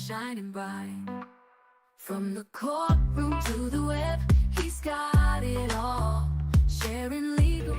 shining bright. From the courtroom to the web, he's got it all. Sharing legal.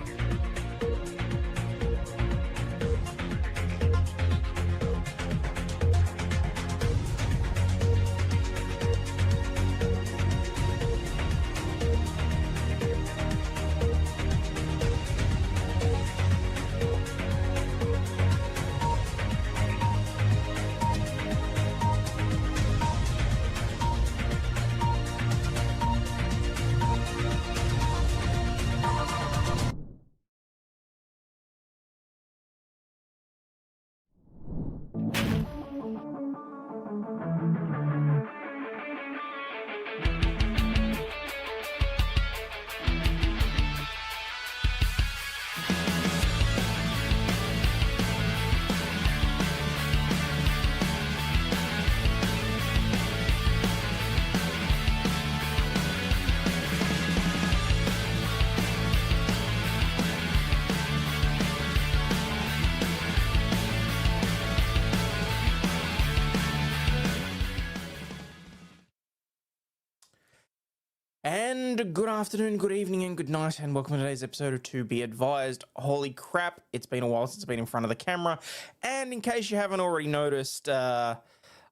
And good afternoon, good evening, and good night, and welcome to today's episode of To Be Advised. Holy crap, it's been a while since I've been in front of the camera, and in case you haven't already noticed, I'm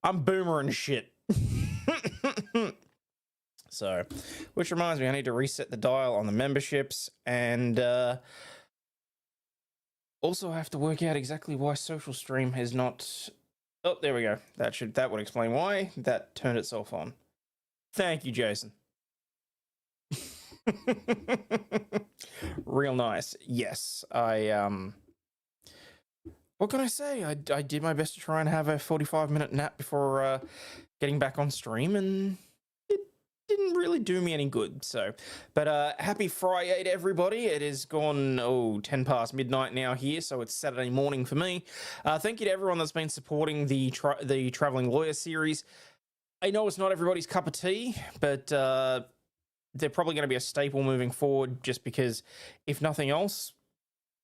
boomer and shit. So, which reminds me, I need to reset the dial on the memberships, and also I have to work out exactly why Social Stream has not... Oh, there we go. That would explain why that turned itself on. Thank you, Jason. Real nice. Yes, what can I say? I did my best to try and have a 45-minute nap before getting back on stream, and it didn't really do me any good. So, but happy Friday to everybody. It is gone 10 past midnight now here, so it's Saturday morning for me. Thank you to everyone that's been supporting the Traveling Lawyer series. I know it's not everybody's cup of tea, but they're probably going to be a staple moving forward, just because, if nothing else,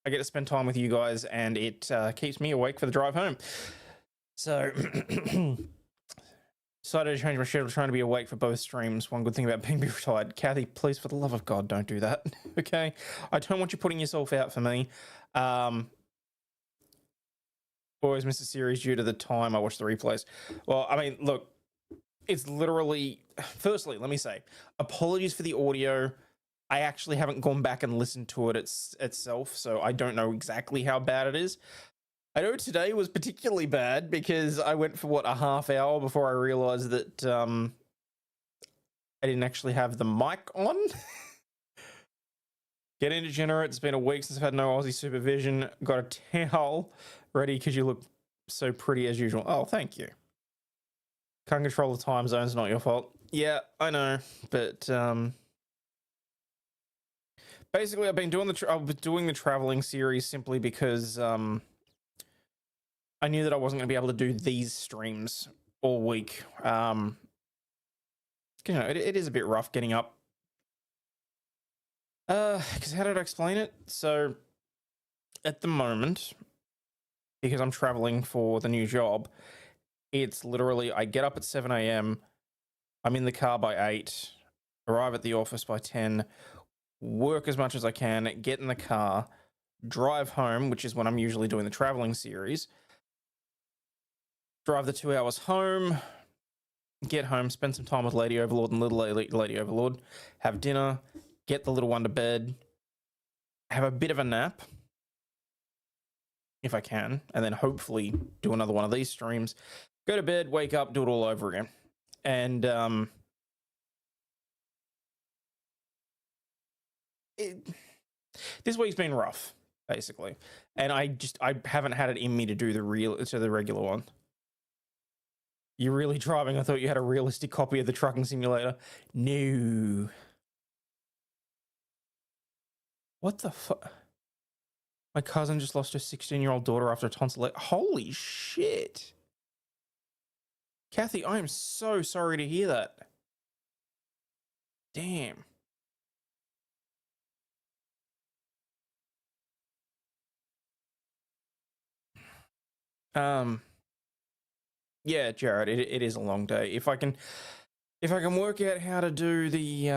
I get to spend time with you guys, and it keeps me awake for the drive home. So, decided to change my schedule, trying to be awake for both streams. One good thing about being retired. Kathy, please, for the love of God, don't do that. Okay? I don't want you putting yourself out for me. Always miss a series due to the time I watch the replays. Well, I mean, look, it's literally... Firstly, let me say, apologies for the audio. I actually haven't gone back and listened to it itself, so I don't know exactly how bad it is. I know today was particularly bad because I went for, a half hour before I realised that I didn't actually have the mic on. Getting degenerate. It's been a week since I've had no Aussie supervision. Got a towel ready because you look so pretty as usual. Oh, thank you. Can't control the time zones, not your fault. Yeah, I know, but basically I've been doing the traveling series simply because I knew that I wasn't going to be able to do these streams all week. You know, it is a bit rough getting up. Because how did I explain it? So, at the moment, because I'm traveling for the new job, it's literally, I get up at 7 a.m, I'm in the car by 8, arrive at the office by 10, work as much as I can, get in the car, drive home, which is when I'm usually doing the traveling series, drive the 2 hours home, get home, spend some time with Lady Overlaw'd and little Lady Overlaw'd, have dinner, get the little one to bed, have a bit of a nap, if I can, and then hopefully do another one of these streams, go to bed, wake up, do it all over again. And this week's been rough, basically. And I haven't had it in me to do the regular one. You're really driving? I thought you had a realistic copy of the trucking simulator. No. What the fuck? My cousin just lost her 16-year-old daughter after a tonsillectomy. Holy shit. Kathy, I am so sorry to hear that. Damn. Yeah, Jared, it is a long day. If I can work out how to do the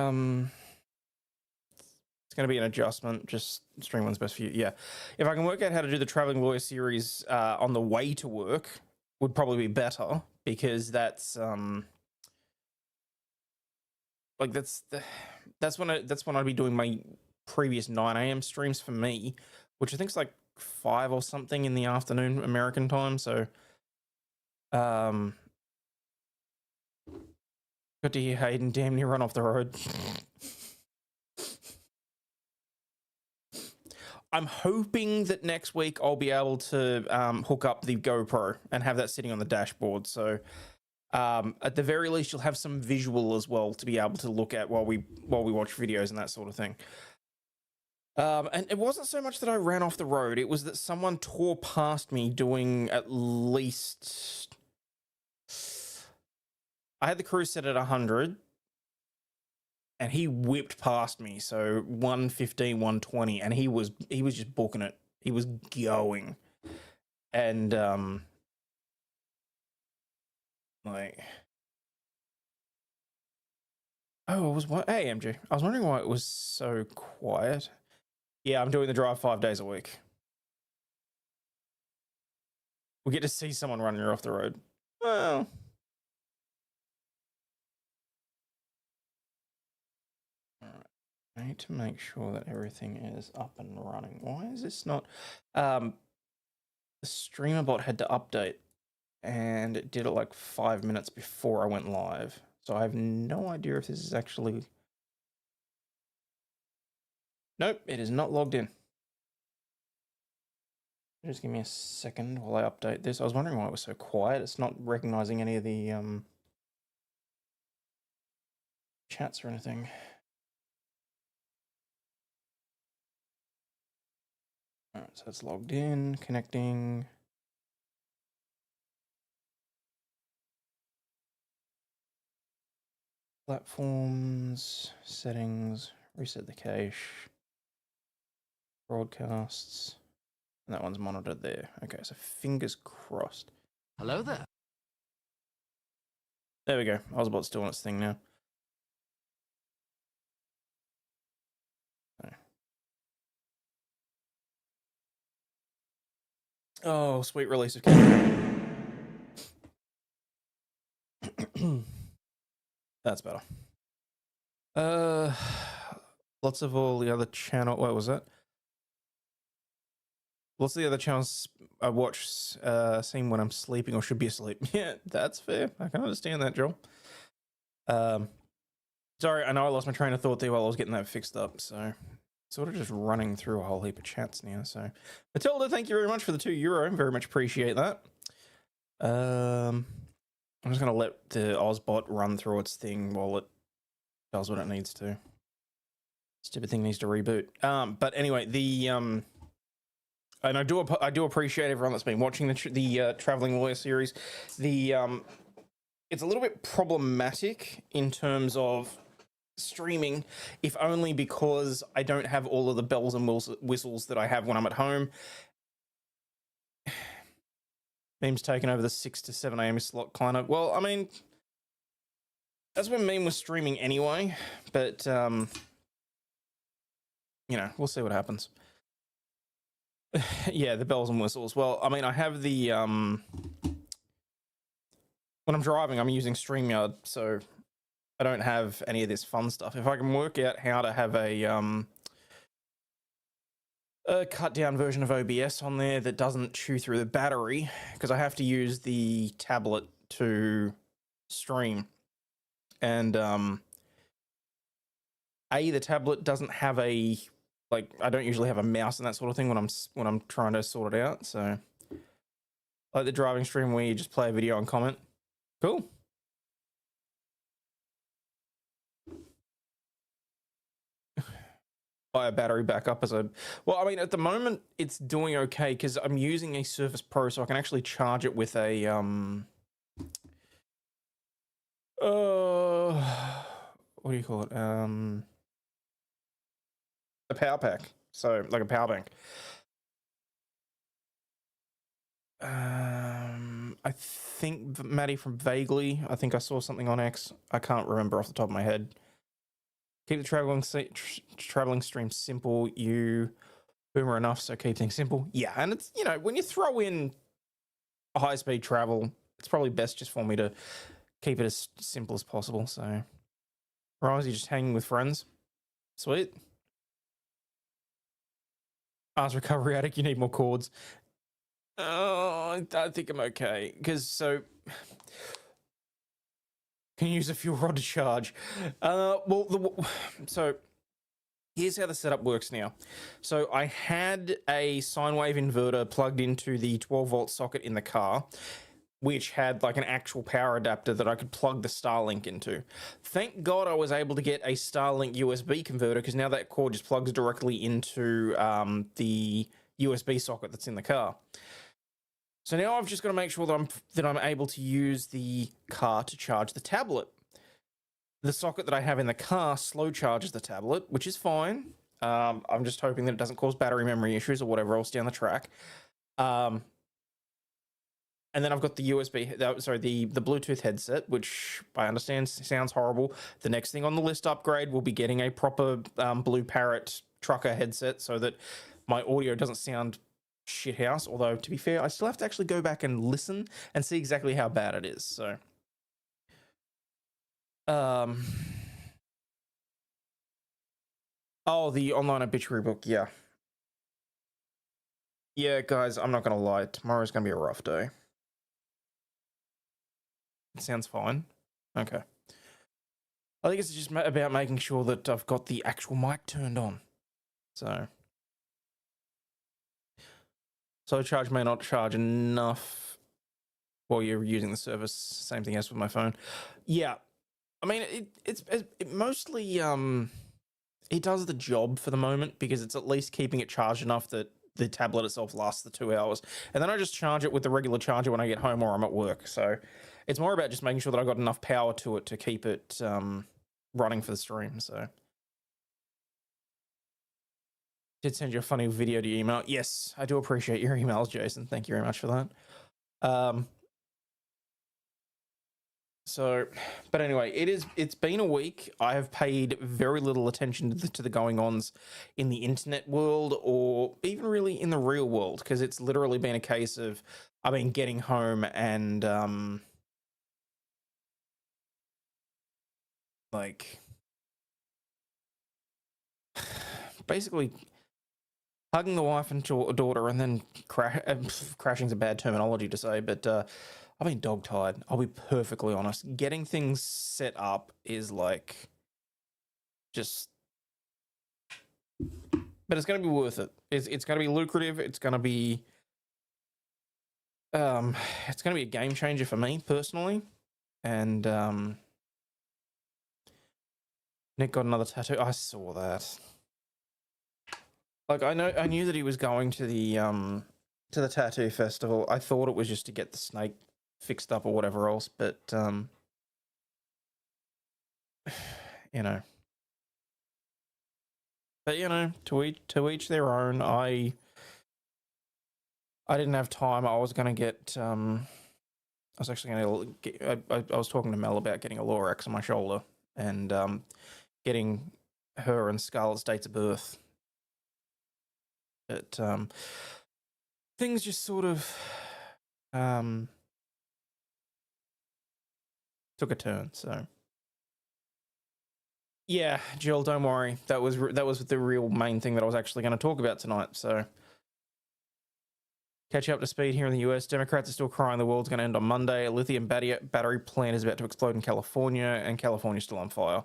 it's going to be an adjustment. Just stream one's best for you. Yeah, if I can work out how to do the traveling lawyer series on the way to work, would probably be better, because that's like that's when I'd be doing my previous 9 a.m. streams for me, which I think is like 5 or something in the afternoon American time. So good to hear Hayden damn near run off the road. I'm hoping that next week I'll be able to hook up the GoPro and have that sitting on the dashboard. So at the very least, you'll have some visual as well to be able to look at while we watch videos and that sort of thing. And it wasn't so much that I ran off the road; it was that someone tore past me doing at least. I had the cruise set at 100. And he whipped past me, so 115, 120, and he was just booking it. He was going, and like, oh, it was what? Hey, MG, I was wondering why it was so quiet. Yeah, I'm doing the drive 5 days a week. We get to see someone running off the road. Well. I need to make sure that everything is up and running. Why is this not? The streamer bot had to update, and it did it like 5 minutes before I went live. So I have no idea if this is actually. Nope, it is not logged in. Just give me a second while I update this. I was wondering why it was so quiet. It's not recognizing any of the chats or anything. All right, so it's logged in, connecting. Platforms, settings, reset the cache, broadcasts, and that one's monitored there. Okay, so fingers crossed. Hello there. There we go. Ozbot's doing its thing now. Oh, sweet release of That's better. Lots of all the other channel. What was that? Lots of the other channels I watch seem when I'm sleeping or should be asleep. Yeah, that's fair. I can understand that, Joel. Sorry, I know I lost my train of thought there while I was getting that fixed up. So, sort of just running through a whole heap of chats now. So, Matilda, thank you very much for the €2. Very much appreciate that. I'm just gonna let the Ozbot run through its thing while it does what it needs to. Stupid thing needs to reboot. But anyway, the and I do appreciate everyone that's been watching the Traveling Lawyer series. The it's a little bit problematic in terms of streaming, if only because I don't have all of the bells and whistles that I have when I'm at home. Meme's taken over the 6 to 7 a.m. slot, kind of. Well, I mean, that's when Meme was streaming anyway, but you know, we'll see what happens. Yeah, the bells and whistles. Well, I mean, I have the when I'm driving, I'm using StreamYard, so I don't have any of this fun stuff. If I can work out how to have a cut down version of OBS on there that doesn't chew through the battery, because I have to use the tablet to stream, and the tablet doesn't have a, like, I don't usually have a mouse and that sort of thing when I'm trying to sort it out. So like the driving stream where you just play a video and comment. Cool. Buy a battery backup as a, well, I mean, at the moment it's doing okay because I'm using a Surface Pro, so I can actually charge it with a what do you call it, a power pack, so like a power bank. I think Maddie from Vaguely. I think I saw something on X. I can't remember off the top of my head. Keep the traveling stream simple. You boomer enough, so keep things simple. Yeah, and it's, you know, when you throw in high speed travel, it's probably best just for me to keep it as simple as possible. So, or you're just hanging with friends. Sweet. Ask recovery addict, you need more cords. Oh, I think I'm okay. Because can you use a fuel rod to charge? So here's how the setup works now. So I had a sine wave inverter plugged into the 12-volt socket in the car, which had like an actual power adapter that I could plug the Starlink into. Thank God I was able to get a Starlink USB converter, because now that cord just plugs directly into the USB socket that's in the car. So now I've just got to make sure that I'm able to use the car to charge the tablet. The socket that I have in the car slow charges the tablet, which is fine. I'm just hoping that it doesn't cause battery memory issues or whatever else down the track. And then I've got the the Bluetooth headset, which I understand sounds horrible. The next thing on the list upgrade will be getting a proper Blue Parrot trucker headset so that my audio doesn't sound shithouse. Although, to be fair, I still have to actually go back and listen and see exactly how bad it is. So, oh, the online obituary book, yeah. Yeah, guys, I'm not gonna lie. Tomorrow's gonna be a rough day. It sounds fine. Okay. I think it's just about making sure that I've got the actual mic turned on. So charge may not charge enough while you're using the service. Same thing as with my phone. Yeah, I mean it mostly it does the job for the moment, because it's at least keeping it charged enough that the tablet itself lasts the 2 hours, and then I just charge it with the regular charger when I get home or I'm at work. So it's more about just making sure that I got enough power to it to keep it running for the stream. So did send you a funny video to your email. Yes, I do appreciate your emails, Jason. Thank you very much for that. But anyway, it's been a week. I have paid very little attention to the going-ons in the internet world, or even really in the real world, because it's literally been a case of I've been getting home and like basically hugging the wife and daughter, and then crashing's a bad terminology to say, but I've been dog-tired. I'll be perfectly honest. Getting things set up is like just, but it's going to be worth it. It's going to be lucrative. It's going to be a game changer for me personally. And Nick got another tattoo. I saw that. Like, I knew that he was going to the tattoo festival. I thought it was just to get the snake fixed up or whatever else, but you know. But you know, to each their own. I didn't have time. I was gonna get I was actually gonna get, I was talking to Mel about getting a Lorax on my shoulder and getting her and Scarlett's dates of birth. But things just sort of took a turn. So yeah, Jill, don't worry. That was the real main thing that I was actually going to talk about tonight. So catch you up to speed here in the US. Democrats are still crying the world's going to end on Monday. A lithium battery plant is about to explode in California, and California's still on fire.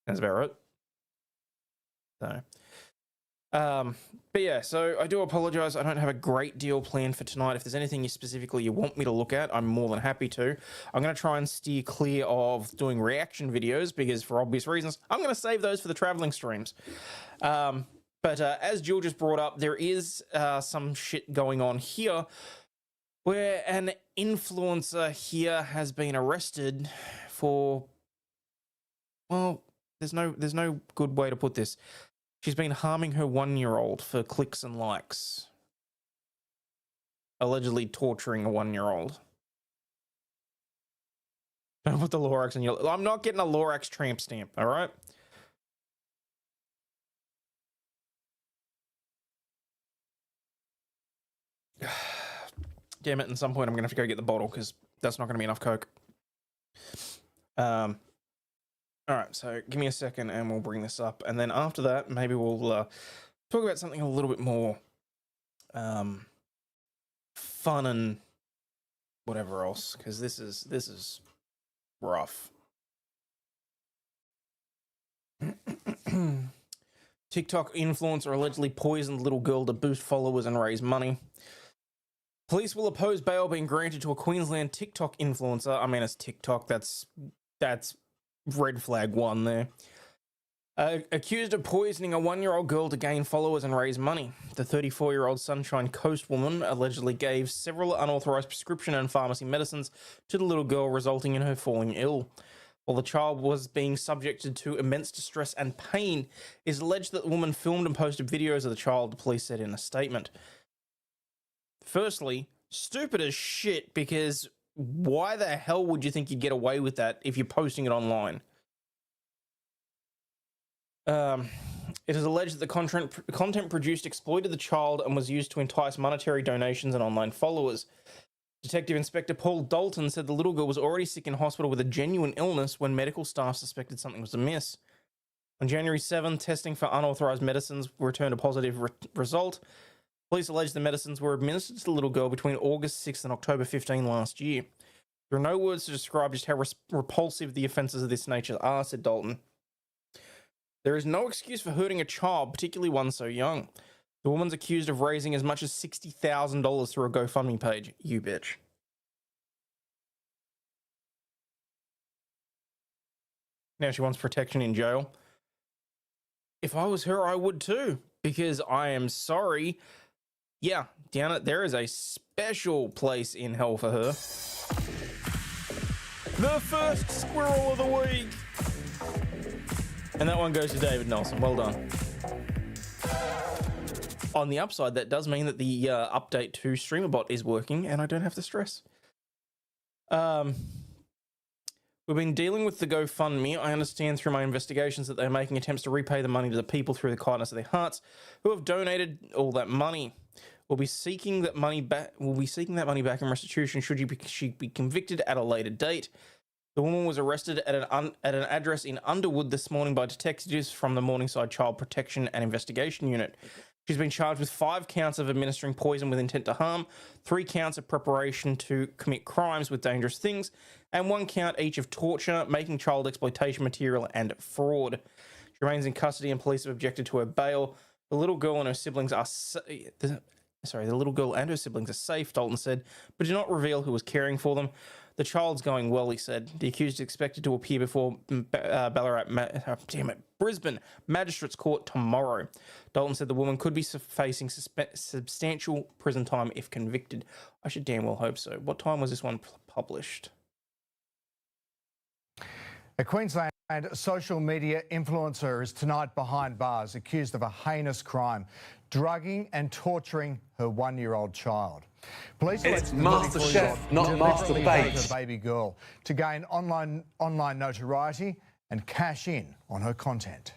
That's about right. So but yeah, so I do apologize. I don't have a great deal planned for tonight. If there's anything you want me to look at, I'm more than happy to. I'm going to try and steer clear of doing reaction videos, because for obvious reasons, I'm going to save those for the traveling streams. But as Jill just brought up, there is some shit going on here where an influencer here has been arrested for, well, there's no good way to put this. She's been harming her 1-year-old for clicks and likes. allegedly torturing a 1-year-old. Don't put the Lorax in your... I'm not getting a Lorax tramp stamp, all right? Damn it, at some point I'm going to have to go get the bottle because that's not going to be enough Coke. All right, so give me a second and we'll bring this up. And then after that, maybe we'll talk about something a little bit more fun and whatever else, because this is rough. TikTok influencer allegedly poisoned little girl to boost followers and raise money. Police will oppose bail being granted to a Queensland TikTok influencer. I mean, it's TikTok. That's red flag 1 there. Accused of poisoning a 1-year-old girl to gain followers and raise money. The 34-year-old Sunshine Coast woman allegedly gave several unauthorized prescription and pharmacy medicines to the little girl, resulting in her falling ill. While the child was being subjected to immense distress and pain, it is alleged that the woman filmed and posted videos of the child, the police said in a statement. Firstly, stupid as shit, because why the hell would you think you'd get away with that if you're posting it online? It is alleged that the content produced exploited the child and was used to entice monetary donations and online followers. Detective Inspector Paul Dalton said the little girl was already sick in hospital with a genuine illness when medical staff suspected something was amiss. On January 7, testing for unauthorized medicines returned a positive result. Police allege the medicines were administered to the little girl between August 6 and October 15 last year. There are no words to describe just how repulsive the offences of this nature are, said Dalton. There is no excuse for hurting a child, particularly one so young. The woman's accused of raising as much as $60,000 through a GoFundMe page. You bitch. Now she wants protection in jail. If I was her, I would too, because I am sorry. Yeah, down it, there is a special place in hell for her. The first squirrel of the week. And that one goes to David Nelson. Well done. On the upside, that does mean that the update to StreamerBot is working and I don't have to stress. We've been dealing with the GoFundMe. I understand through my investigations that they're making attempts to repay the money to the people through the kindness of their hearts who have donated all that money. We'll be seeking that money back. We'll be seeking that money back in restitution should she be convicted at a later date. The woman was arrested at an address in Underwood this morning by detectives from the Morningside Child Protection and Investigation Unit. She's been charged with 5 counts of administering poison with intent to harm, 3 counts of preparation to commit crimes with dangerous things, and 1 count each of torture, making child exploitation material, and fraud. She remains in custody and police have objected to her bail. The little girl and her siblings are the little girl and her siblings are safe, Dalton said, but do not reveal who was caring for them. The child's going well, he said. The accused is expected to appear before Brisbane Magistrates Court tomorrow. Dalton said the woman could be facing substantial prison time if convicted. I should damn well hope so. What time was this one published? A Queensland social media influencer is tonight behind bars, accused of a heinous crime, drugging and torturing her 1-year-old child. Police it's Master Chef, not Master Bates. Her baby girl to gain online notoriety and cash in on her content.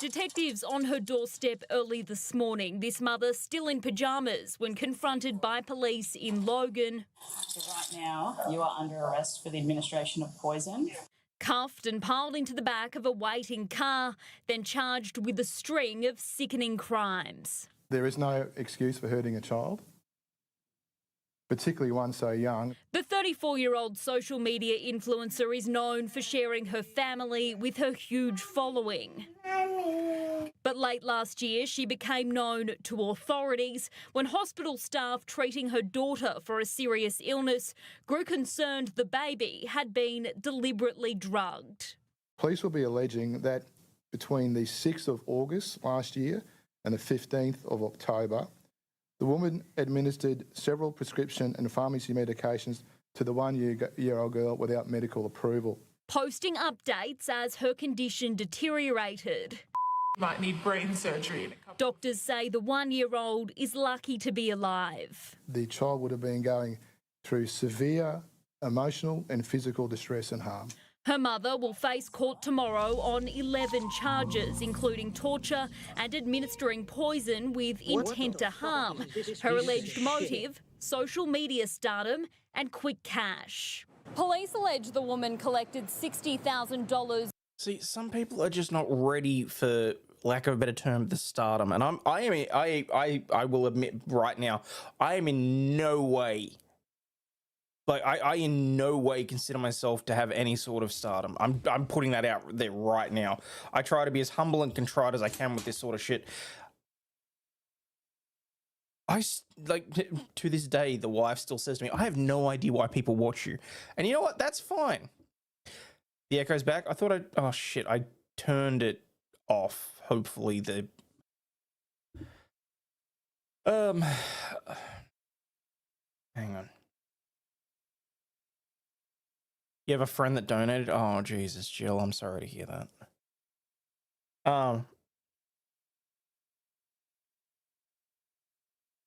Detectives on her doorstep early this morning. This mother still in pyjamas when confronted by police in Logan. So right now, you are under arrest for the administration of poison. Cuffed and piled into the back of a waiting car, then charged with a string of sickening crimes. There is no excuse for hurting a child, particularly one so young. The 34-year-old social media influencer is known for sharing her family with her huge following. But late last year, she became known to authorities when hospital staff treating her daughter for a serious illness grew concerned the baby had been deliberately drugged. Police will be alleging that between the 6th of August last year and the 15th of October, the woman administered several prescription and pharmacy medications to the 1-year-old girl without medical approval. Posting updates as her condition deteriorated. might need brain surgery in a couple. Doctors say the 1-year-old is lucky to be alive. The child would have been going through severe emotional and physical distress and harm. Her mother will face court tomorrow on 11 charges, including torture and administering poison with intent to harm. Her alleged motive, social media stardom and quick cash. Police allege the woman collected $60,000. See, some people are just not ready for, lack of a better term, the stardom. And I will admit right now, I am in no way, like, I in no way consider myself to have any sort of stardom. I'm putting that out there right now. I try to be as humble and contrite as I can with this sort of shit. To this day, the wife still says to me, I have no idea why people watch you. And you know what? That's fine. The echo's back. Oh shit, I turned it off. Hopefully hang on. You have a friend that donated? Oh, Jesus, Jill, I'm sorry to hear that.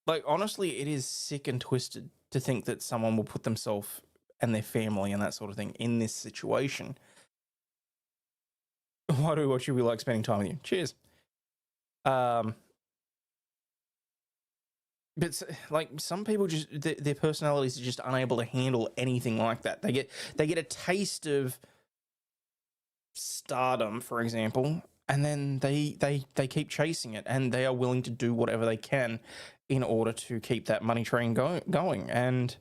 Like, honestly, it is sick and twisted to think that someone will put themselves and their family and that sort of thing in this situation. Why do we watch you? We like spending time with you. Cheers. But like, some people just, their personalities are just unable to handle anything like that. They get a taste of stardom, for example, and then they keep chasing it, and they are willing to do whatever they can in order to keep that money train going. And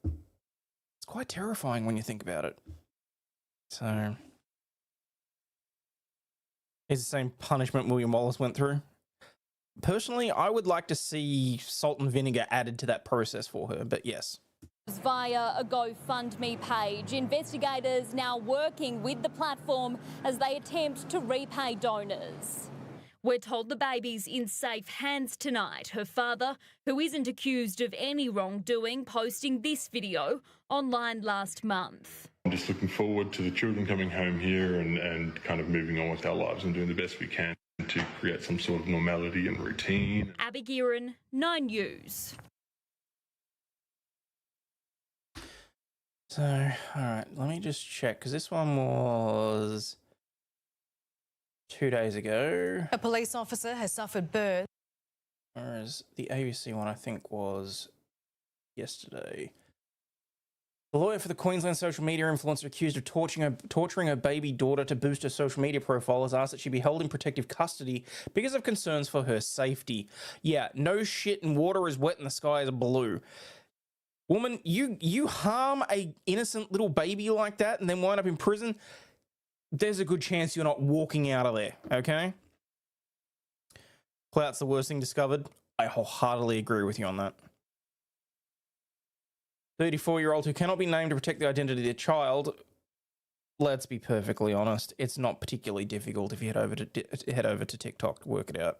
it's quite terrifying when you think about it. So it's the same punishment William Wallace went through. Personally, I would like to see salt and vinegar added to that process for her, but yes. Via a GoFundMe page, investigators now working with the platform as they attempt to repay donors. We're told the baby's in safe hands tonight. Her father, who isn't accused of any wrongdoing, posting this video online last month. I'm just looking forward to the children coming home here and kind of moving on with our lives and doing the best we can to create some sort of normality and routine. Abby Guerin, 9 News. So, all right, let me just check, because this one was 2 days ago. A police officer has suffered burns. Whereas the ABC one, I think, was yesterday. The lawyer for the Queensland social media influencer accused of torturing her baby daughter to boost her social media profile has asked that she be held in protective custody because of concerns for her safety. Yeah, no shit and water is wet and the sky is blue. Woman, you harm a innocent little baby like that and then wind up in prison, there's a good chance you're not walking out of there, okay? Clout's the worst thing discovered. I wholeheartedly agree with you on that. 34-year-old who cannot be named to protect the identity of their child. Let's be perfectly honest, it's not particularly difficult if you head over to TikTok to work it out.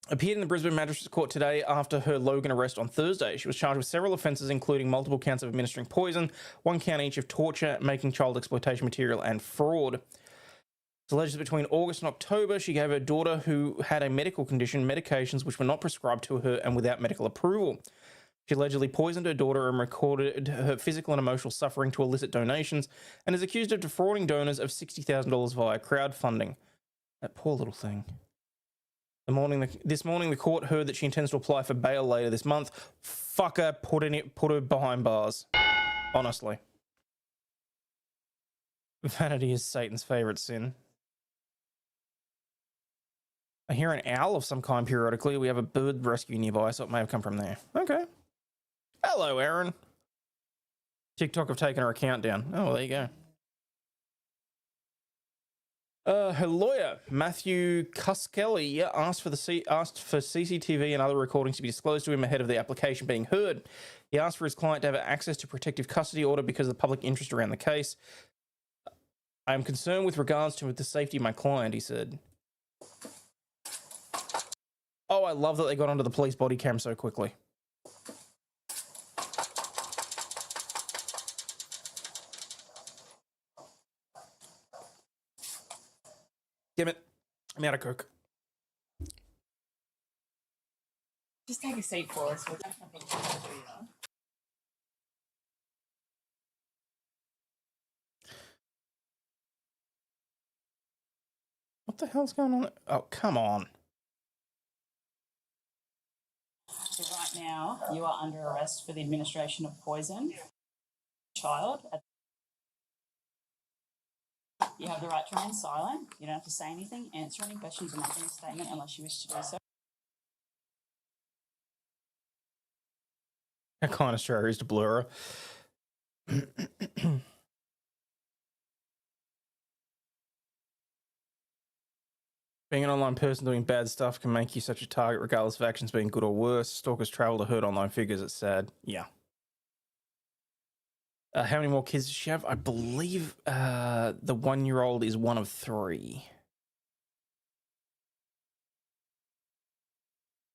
Appeared in the Brisbane Magistrates Court today after her Logan arrest on Thursday. She was charged with several offences, including multiple counts of administering poison, 1 count each of torture, making child exploitation material, and fraud. It's alleged that between August and October, she gave her daughter, who had a medical condition, medications which were not prescribed to her and without medical approval. She allegedly poisoned her daughter and recorded her physical and emotional suffering to elicit donations, and is accused of defrauding donors of $60,000 via crowdfunding. That poor little thing. This morning, the court heard that she intends to apply for bail later this month. Fuck her, put her behind bars. Honestly. Vanity is Satan's favourite sin. I hear an owl of some kind periodically. We have a bird rescue nearby, so it may have come from there. Okay. Hello, Aaron. TikTok have taken her account down. Oh, well, there you go. Her lawyer, Matthew Cuskelly, asked for CCTV and other recordings to be disclosed to him ahead of the application being heard. He asked for his client to have access to protective custody order because of the public interest around the case. I am concerned with regards to the safety of my client, he said. Oh, I love that they got onto the police body cam so quickly. Damn it. I'm out of Coke. Just take a seat for us. We'll definitely do that. What the hell's going on? Oh, come on. So right now, you are under arrest for the administration of poison. Child. You have the right to remain silent. You don't have to say anything, answer any questions, or make any statement unless you wish to do so. How kind of Australia is to blur her. Being an online person doing bad stuff can make you such a target regardless of actions being good or worse. Stalkers travel to hurt online figures. It's sad. Yeah. How many more kids does she have? I believe the 1-year-old is one of 3.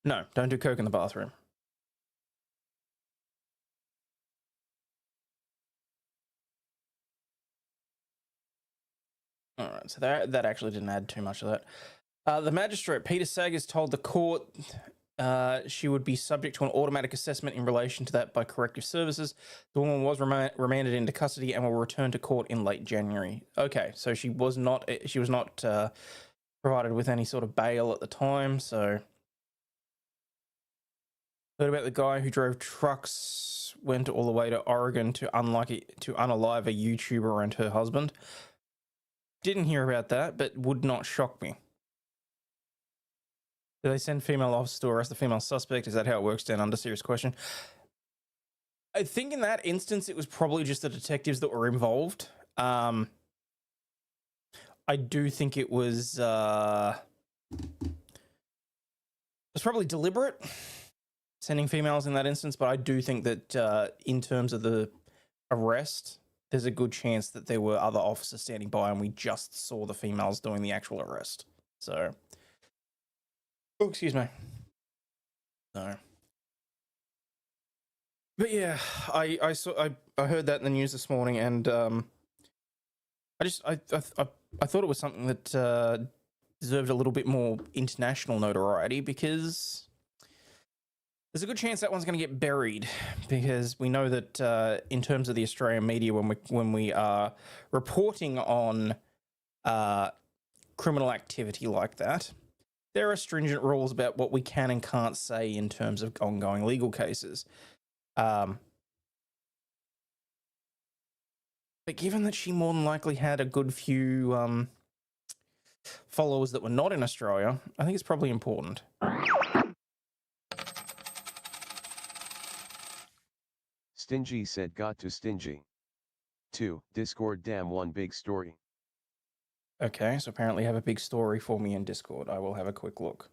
No, don't do coke in the bathroom. All right, so that actually didn't add too much of that. The magistrate, Peter Saggers, told the court she would be subject to an automatic assessment in relation to that by corrective services. The woman was remanded into custody and will return to court in late January. Okay, so she was not provided with any sort of bail at the time. So heard about the guy who drove trucks, went all the way to Oregon to unalive a YouTuber and her husband. Didn't hear about that, but would not shock me. Do they send female officers to arrest the female suspect? Is that how it works down under? Serious question. I think in that instance, it was probably just the detectives that were involved. I do think it was probably deliberate sending females in that instance, but I do think that in terms of the arrest, there's a good chance that there were other officers standing by and we just saw the females doing the actual arrest. So, oh, excuse me. No. But yeah, I heard that in the news this morning, and I thought it was something that deserved a little bit more international notoriety, because there's a good chance that one's going to get buried, because we know that in terms of the Australian media, when we are reporting on criminal activity like that, there are stringent rules about what we can and can't say in terms of ongoing legal cases. But given that she more than likely had a good few followers that were not in Australia, I think it's probably important. Stingy said got to stingy. 2. Discord damn one big story. Okay, so apparently you have a big story for me in Discord. I will have a quick look.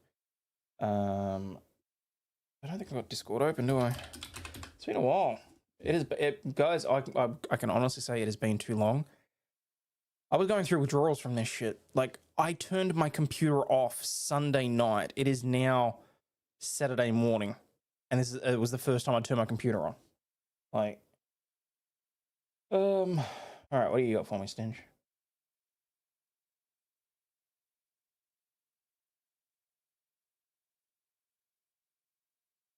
I don't think I've got Discord open, do I? It's been a while. Guys, I can honestly say it has been too long. I was going through withdrawals from this shit. Like, I turned my computer off Sunday night. It is now Saturday morning. And it was the first time I turned my computer on. Like, all right, what do you got for me, Stinge?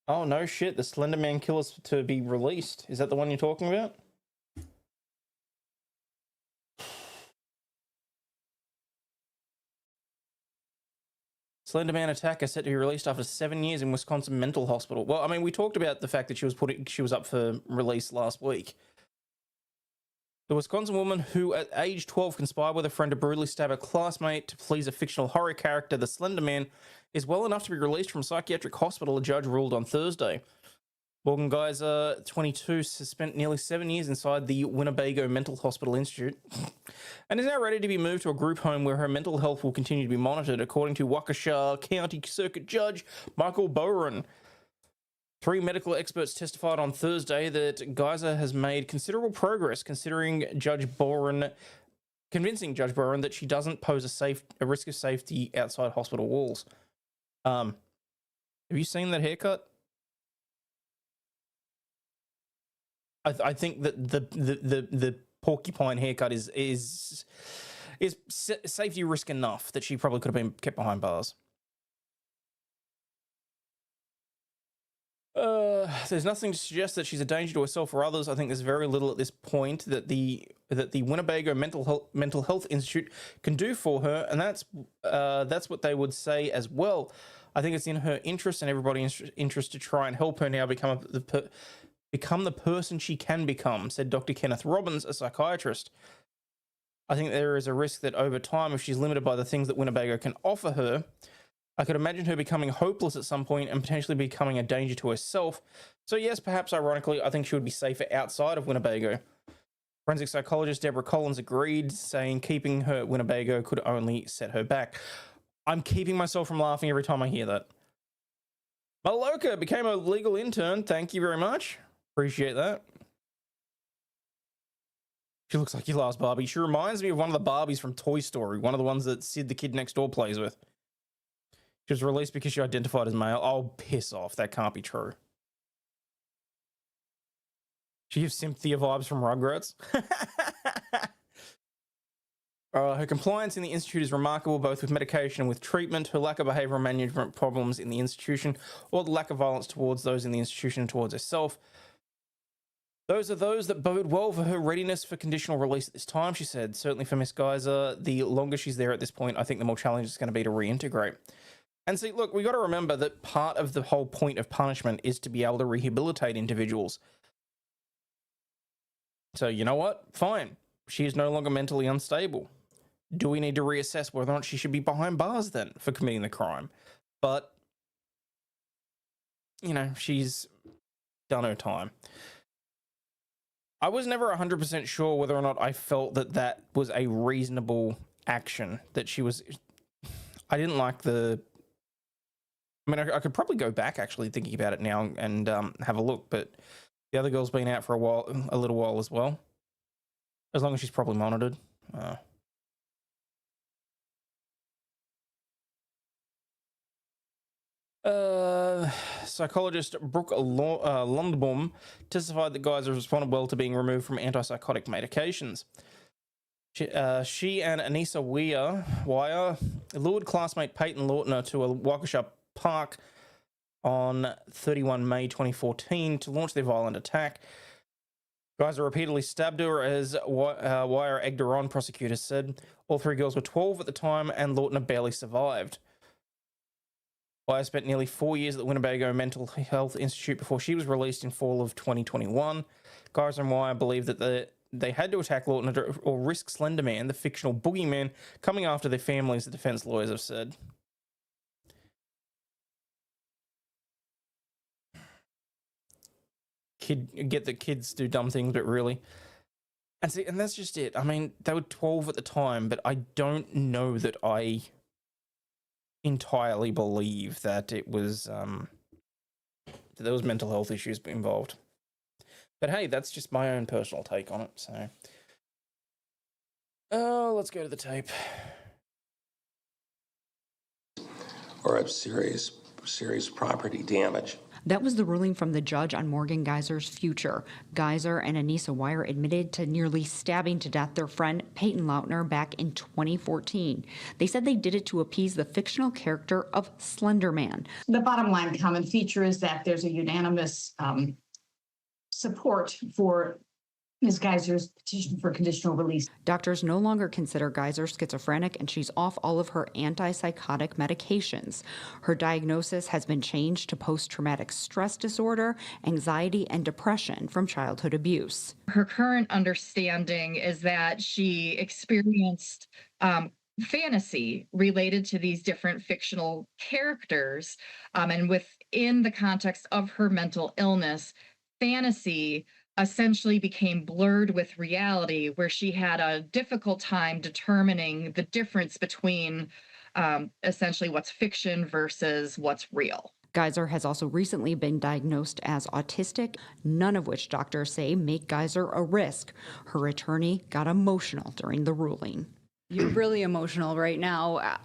Oh, no shit, the Slender Man killer's to be released. Is that the one you're talking about? Slender Man attacker set to be released after 7 years in Wisconsin mental hospital. Well, I mean, we talked about the fact that she was up for release last week. The Wisconsin woman who at age 12 conspired with a friend to brutally stab a classmate to please a fictional horror character, the Slender Man, is well enough to be released from psychiatric hospital, a judge ruled on Thursday. Morgan Geyser, 22, has spent nearly 7 years inside the Winnebago Mental Hospital Institute and is now ready to be moved to a group home where her mental health will continue to be monitored, according to Waukesha County Circuit Judge Michael Bowen. 3 medical experts testified on Thursday that Geyser has made considerable progress, convincing Judge Bowen that she doesn't pose a risk of safety outside hospital walls. Have you seen that haircut? I think that the porcupine haircut is is safety risk enough that she probably could have been kept behind bars. There's nothing to suggest that she's a danger to herself or others. I think there's very little at this point that the Winnebago Mental Health Institute can do for her, and that's what they would say as well. I think it's in her interest and everybody's interest to try and help her now become the person she can become, said Dr. Kenneth Robbins, a psychiatrist. I think there is a risk that over time, if she's limited by the things that Winnebago can offer her, I could imagine her becoming hopeless at some point and potentially becoming a danger to herself. So yes, perhaps ironically, I think she would be safer outside of Winnebago. Forensic psychologist Deborah Collins agreed, saying keeping her at Winnebago could only set her back. I'm keeping myself from laughing every time I hear that. Maloka became a legal intern. Thank you very much. Appreciate that. She looks like your last Barbie. She reminds me of one of the Barbies from Toy Story, one of the ones that Sid the kid next door plays with. She was released because she identified as male. Oh, piss off. That can't be true. She gives Cynthia vibes from Rugrats. Her compliance in the institute is remarkable, both with medication and with treatment. Her lack of behavioural management problems in the institution, or the lack of violence towards those in the institution and towards herself. Those are those that bode well for her readiness for conditional release at this time, she said. Certainly for Miss Geyser, the longer she's there at this point, I think the more challenging it's going to be to reintegrate. And see, look, we got to remember that part of the whole point of punishment is to be able to rehabilitate individuals. So, you know what? Fine. She is no longer mentally unstable. Do we need to reassess whether or not she should be behind bars then for committing the crime? But, you know, she's done her time. I was never 100% sure whether or not I felt that that was a reasonable action, that she was... I didn't like the... I mean, I could probably go back actually thinking about it now and have a look, but the other girl's been out for a little while as well. As long as she's probably monitored. Psychologist Brooke Lundbaum testified that Geyser responded well to being removed from antipsychotic medications. She and Anissa Wire lured classmate Peyton Lautner to a Waukesha Park on 31 May 2014 to launch their violent attack. Geyser repeatedly stabbed her as Wire egged her on, prosecutors said. All three girls were 12 at the time and Lautner barely survived. Wire spent nearly 4 years at the Winnebago Mental Health Institute before she was released in fall of 2021. Geyser and Wire believed that they had to attack Lautner or risk Slenderman, the fictional boogeyman, coming after their families, the defense lawyers have said. Get that kids do dumb things, but really. And see, and that's just it. I mean, they were 12 at the time, but I don't know that I entirely believe that it was that there was mental health issues involved. But hey, that's just my own personal take on it. So, let's go to the tape. Or of serious property damage. That was the ruling from the judge on Morgan Geyser's future. Geyser and Anissa Wire admitted to nearly stabbing to death their friend Peyton Lautner back in 2014. They said they did it to appease the fictional character of Slenderman. The bottom line common feature is that there's a unanimous support for Ms. Geyser's petition for conditional release. Doctors no longer consider Geyser schizophrenic, and she's off all of her antipsychotic medications. Her diagnosis has been changed to post-traumatic stress disorder, anxiety, and depression from childhood abuse. Her current understanding is that she experienced fantasy related to these different fictional characters, and within the context of her mental illness, fantasy essentially became blurred with reality, where she had a difficult time determining the difference between essentially what's fiction versus what's real. Geyser has also recently been diagnosed as autistic, none of which doctors say make Geyser a risk. Her attorney got emotional during the ruling. You're really emotional right now.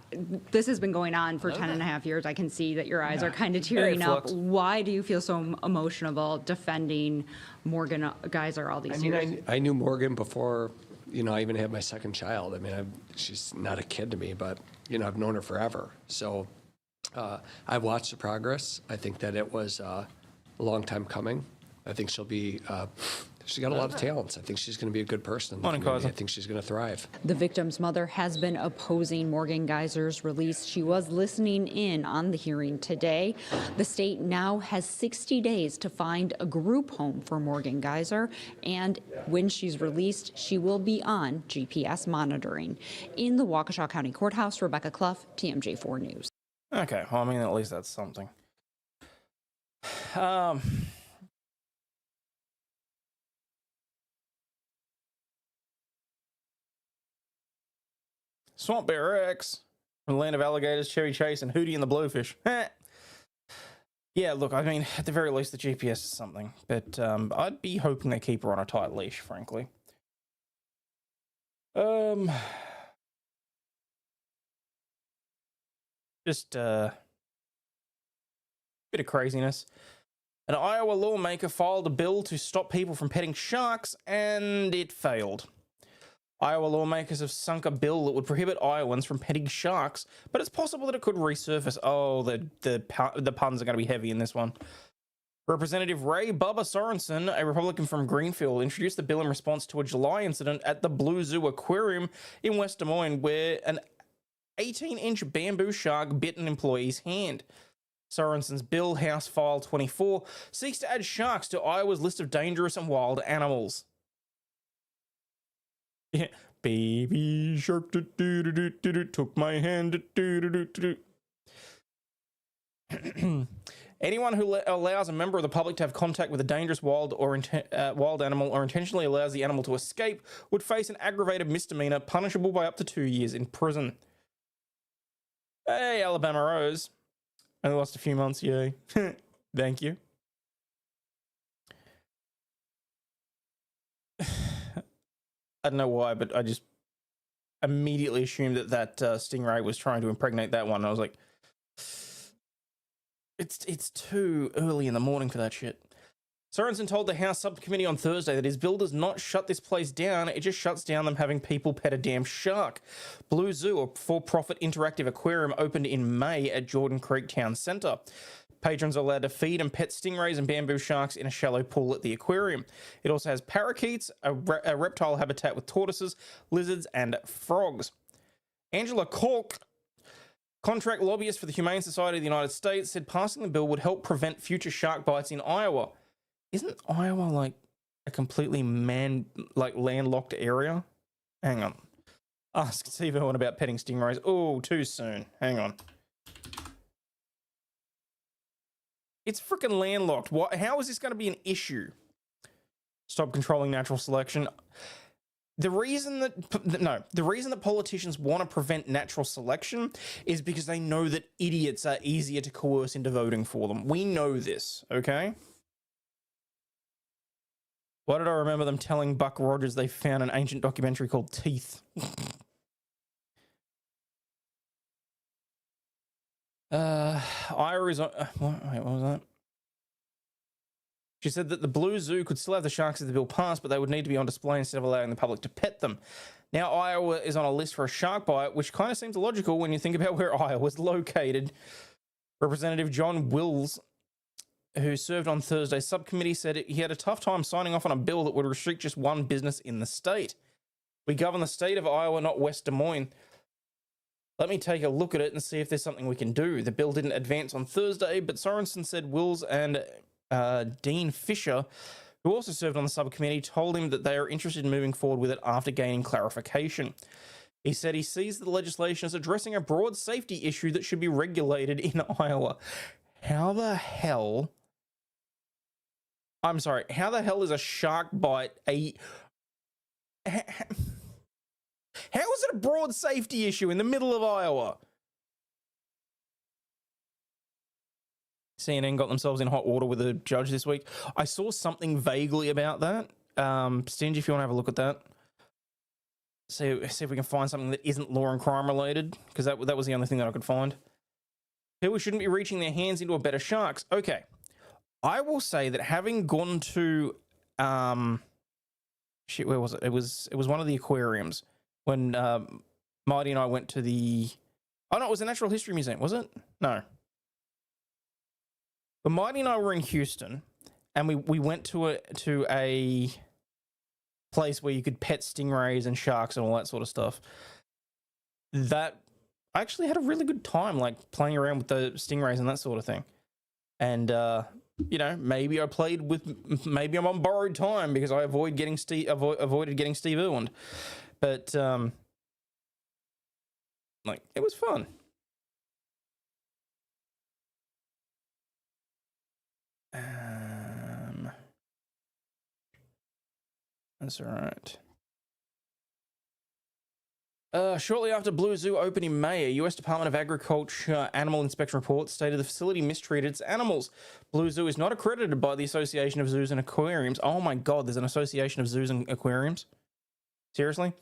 This has been going on for 10 and a half years. I can see that your eyes are kind of tearing up. Why do you feel so emotional defending Morgan Geyser all these years? I knew Morgan before, I even have my second child. I mean, she's not a kid to me, but, I've known her forever. So I've watched the progress. I think that it was a long time coming. I think she'll be, she's got a lot of talents. I think she's going to be a good person in the community. I think she's going to thrive. The victim's mother has been opposing Morgan Geyser's release. She was listening in on the hearing today. The state now has 60 days to find a group home for Morgan Geyser, and when she's released, she will be on GPS monitoring. In the Waukesha County Courthouse, Rebecca Clough, TMJ4 News. Okay, well, I mean, at least that's something. Swamp Bear X from the land of alligators, Chevy Chase, and Hootie and the Blowfish. Yeah, look, I mean, at the very least, the GPS is something, but I'd be hoping they keep her on a tight leash, frankly. Just bit of craziness. An Iowa lawmaker filed a bill to stop people from petting sharks, and it failed. Iowa lawmakers have sunk a bill that would prohibit Iowans from petting sharks, but it's possible that it could resurface. Oh, the puns are going to be heavy in this one. Representative Ray Bubba Sorensen, a Republican from Greenfield, introduced the bill in response to a July incident at the Blue Zoo Aquarium in West Des Moines, where an 18-inch bamboo shark bit an employee's hand. Sorensen's bill, House File 24, seeks to add sharks to Iowa's list of dangerous and wild animals. Yeah. Baby shark took my hand. Anyone who allows a member of the public to have contact with a dangerous wild animal or intentionally allows the animal to escape would face an aggravated misdemeanor punishable by up to 2 years in prison. Hey, Alabama Rose. Only lost a few months, yay. Thank you. I don't know why, but I just immediately assumed that Stingray was trying to impregnate that one. And I was like, it's too early in the morning for that shit. Sorensen told the House subcommittee on Thursday that his bill does not shut this place down. It just shuts down them having people pet a damn shark. Blue Zoo, a for-profit interactive aquarium, opened in May at Jordan Creek Town Centre. Patrons are allowed to feed and pet stingrays and bamboo sharks in a shallow pool at the aquarium. It also has parakeets, a reptile habitat with tortoises, lizards, and frogs. Angela Cork, contract lobbyist for the Humane Society of the United States, said passing the bill would help prevent future shark bites in Iowa. Isn't Iowa like a completely landlocked area? Hang on. Ask Steve Irwin about petting stingrays. Oh, too soon. Hang on. It's freaking landlocked. How is this going to be an issue? Stop controlling natural selection. The reason that politicians want to prevent natural selection is because they know that idiots are easier to coerce into voting for them. We know this, okay? Why did I remember them telling Buck Rogers they found an ancient documentary called Teeth? Ira is on... wait, what was that? She said that the Blue Zoo could still have the sharks if the bill passed, but they would need to be on display instead of allowing the public to pet them. Now Iowa is on a list for a shark bite, which kind of seems illogical when you think about where Iowa is located. Representative John Wills, who served on Thursday's subcommittee, said he had a tough time signing off on a bill that would restrict just one business in the state. We govern the state of Iowa, not West Des Moines. Let me take a look at it and see if there's something we can do. The bill didn't advance on Thursday, but Sorensen said Wills and Dean Fisher, who also served on the subcommittee, told him that they are interested in moving forward with it after gaining clarification. He said he sees the legislation as addressing a broad safety issue that should be regulated in Iowa. How the hell... I'm sorry, how the hell is a shark bite a... How is it a broad safety issue in the middle of Iowa? CNN got themselves in hot water with a judge this week. I saw something vaguely about that. Stingy, if you want to have a look at that. See if we can find something that isn't law and crime related, because that was the only thing that I could find. People shouldn't be reaching their hands into a bed of sharks. Okay. I will say that having gone to shit, where was it? It was one of the aquariums when Marty and I went to the. Oh no, it was the Natural History Museum, was it? No. But Marty and I were in Houston, and we went to a place where you could pet stingrays and sharks and all that sort of stuff. That I actually had a really good time, like playing around with the stingrays and that sort of thing. And you know, maybe I'm on borrowed time because I avoided getting Steve Irwin. But like, it was fun. That's all right. Shortly after Blue Zoo opened in May, a U.S. Department of Agriculture animal inspection report stated the facility mistreated its animals. Blue Zoo is not accredited by the Association of Zoos and Aquariums. Oh my God, there's an Association of Zoos and Aquariums? Seriously?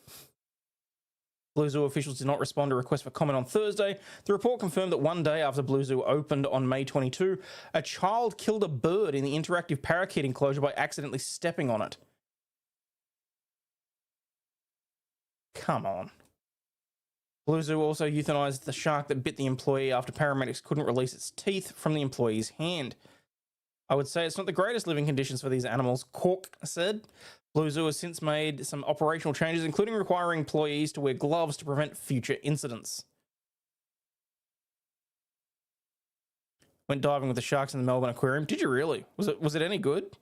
Blue Zoo officials did not respond to requests for comment on Thursday. The report confirmed that one day after Blue Zoo opened on May 22, a child killed a bird in the interactive parakeet enclosure by accidentally stepping on it. Come on. Blue Zoo also euthanized the shark that bit the employee after paramedics couldn't release its teeth from the employee's hand. I would say it's not the greatest living conditions for these animals, Cork said. Blue Zoo has since made some operational changes, including requiring employees to wear gloves to prevent future incidents. Went diving with the sharks in the Melbourne Aquarium. Did you really? Was it any good?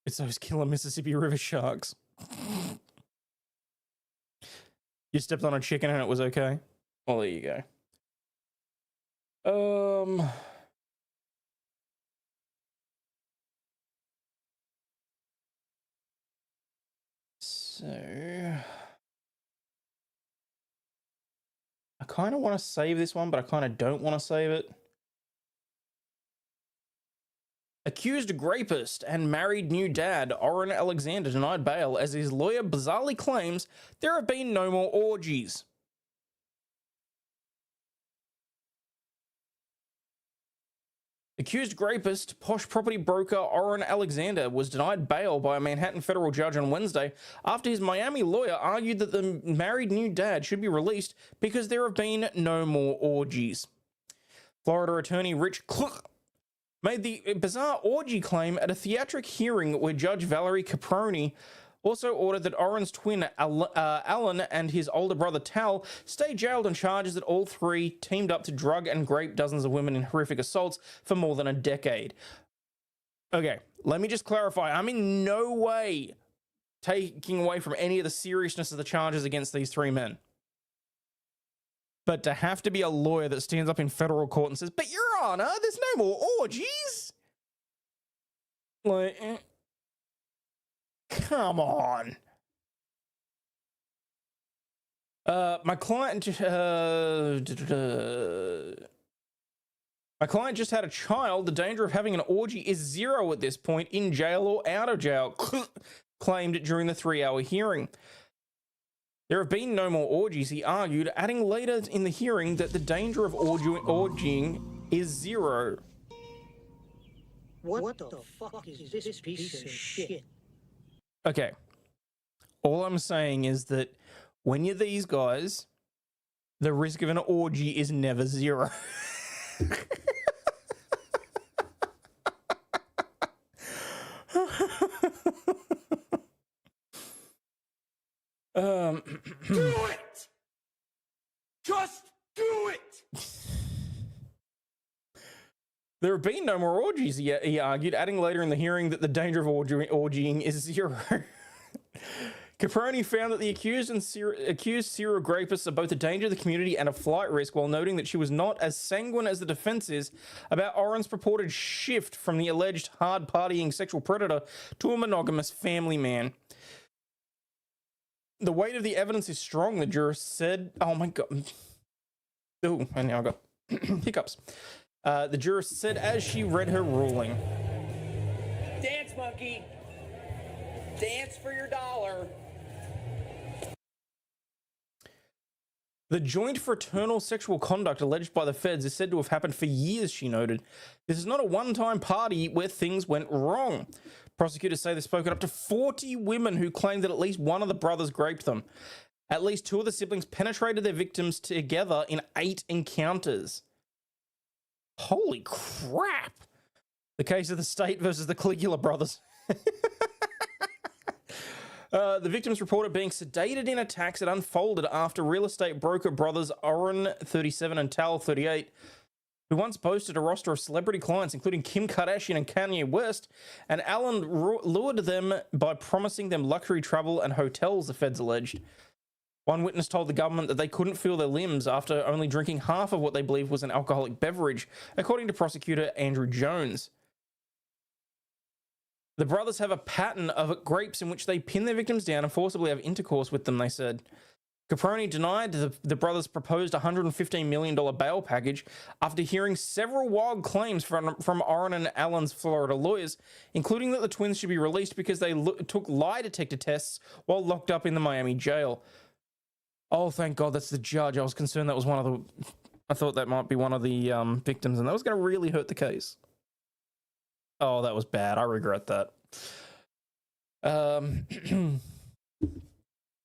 It's those killer Mississippi River sharks. You stepped on a chicken and it was okay? Well, there you go. So I kind of want to save this one, but I kind of don't want to save it. Accused rapist and married new dad, Oren Alexander, denied bail as his lawyer bizarrely claims there have been no more orgies. Accused rapist, posh property broker Oren Alexander was denied bail by a Manhattan federal judge on Wednesday after his Miami lawyer argued that the married new dad should be released because there have been no more orgies. Florida attorney Rich Kluck made the bizarre orgy claim at a theatric hearing where Judge Valerie Caproni also ordered that Oren's twin Alan and his older brother Tal stay jailed on charges that all three teamed up to drug and rape dozens of women in horrific assaults for more than a decade. Okay, let me just clarify. I'm in no way taking away from any of the seriousness of the charges against these three men. But to have to be a lawyer that stands up in federal court and says, "But Your Honor, there's no more orgies." Like, come on. My client just had a child. The danger of having an orgy is zero at this point, in jail or out of jail, claimed during the 3-hour hearing. There have been no more orgies, he argued, adding later in the hearing that the danger of orgying is zero. What the fuck is this piece of shit? Okay. All I'm saying is that when you're these guys, the risk of an orgy is never zero. Do it! Just do it! There have been no more orgies, he argued, adding later in the hearing that the danger of orgying is zero. Caproni found that the accused serial rapists are both a danger to the community and a flight risk, while noting that she was not as sanguine as the defense is about Oren's purported shift from the alleged hard-partying sexual predator to a monogamous family man. The weight of the evidence is strong, the jurist said. Oh my God. Oh, and now I got hiccups. The jurist said as she read her ruling. Dance, monkey. Dance for your dollar. The joint fraternal sexual conduct alleged by the feds is said to have happened for years, she noted. This is not a one-time party where things went wrong. Prosecutors say they've spoken up to 40 women who claim that at least one of the brothers raped them. At least two of the siblings penetrated their victims together in 8 encounters. Holy crap! The case of the state versus the Caligula brothers. The victims reported being sedated in attacks that unfolded after real estate broker brothers Oren, 37, and Tal, 38, who once boasted a roster of celebrity clients, including Kim Kardashian and Kanye West, and Allen lured them by promising them luxury travel and hotels, the feds alleged. One witness told the government that they couldn't feel their limbs after only drinking half of what they believed was an alcoholic beverage, according to prosecutor Andrew Jones. The brothers have a pattern of grapes in which they pin their victims down and forcibly have intercourse with them, they said. Caproni denied the brothers' proposed $115 million bail package after hearing several wild claims from Oren and Allen's Florida lawyers, including that the twins should be released because they took lie detector tests while locked up in the Miami jail. Oh, thank God that's the judge. I was concerned that was one of the... I thought that might be one of the victims, and that was going to really hurt the case. Oh, that was bad. I regret that.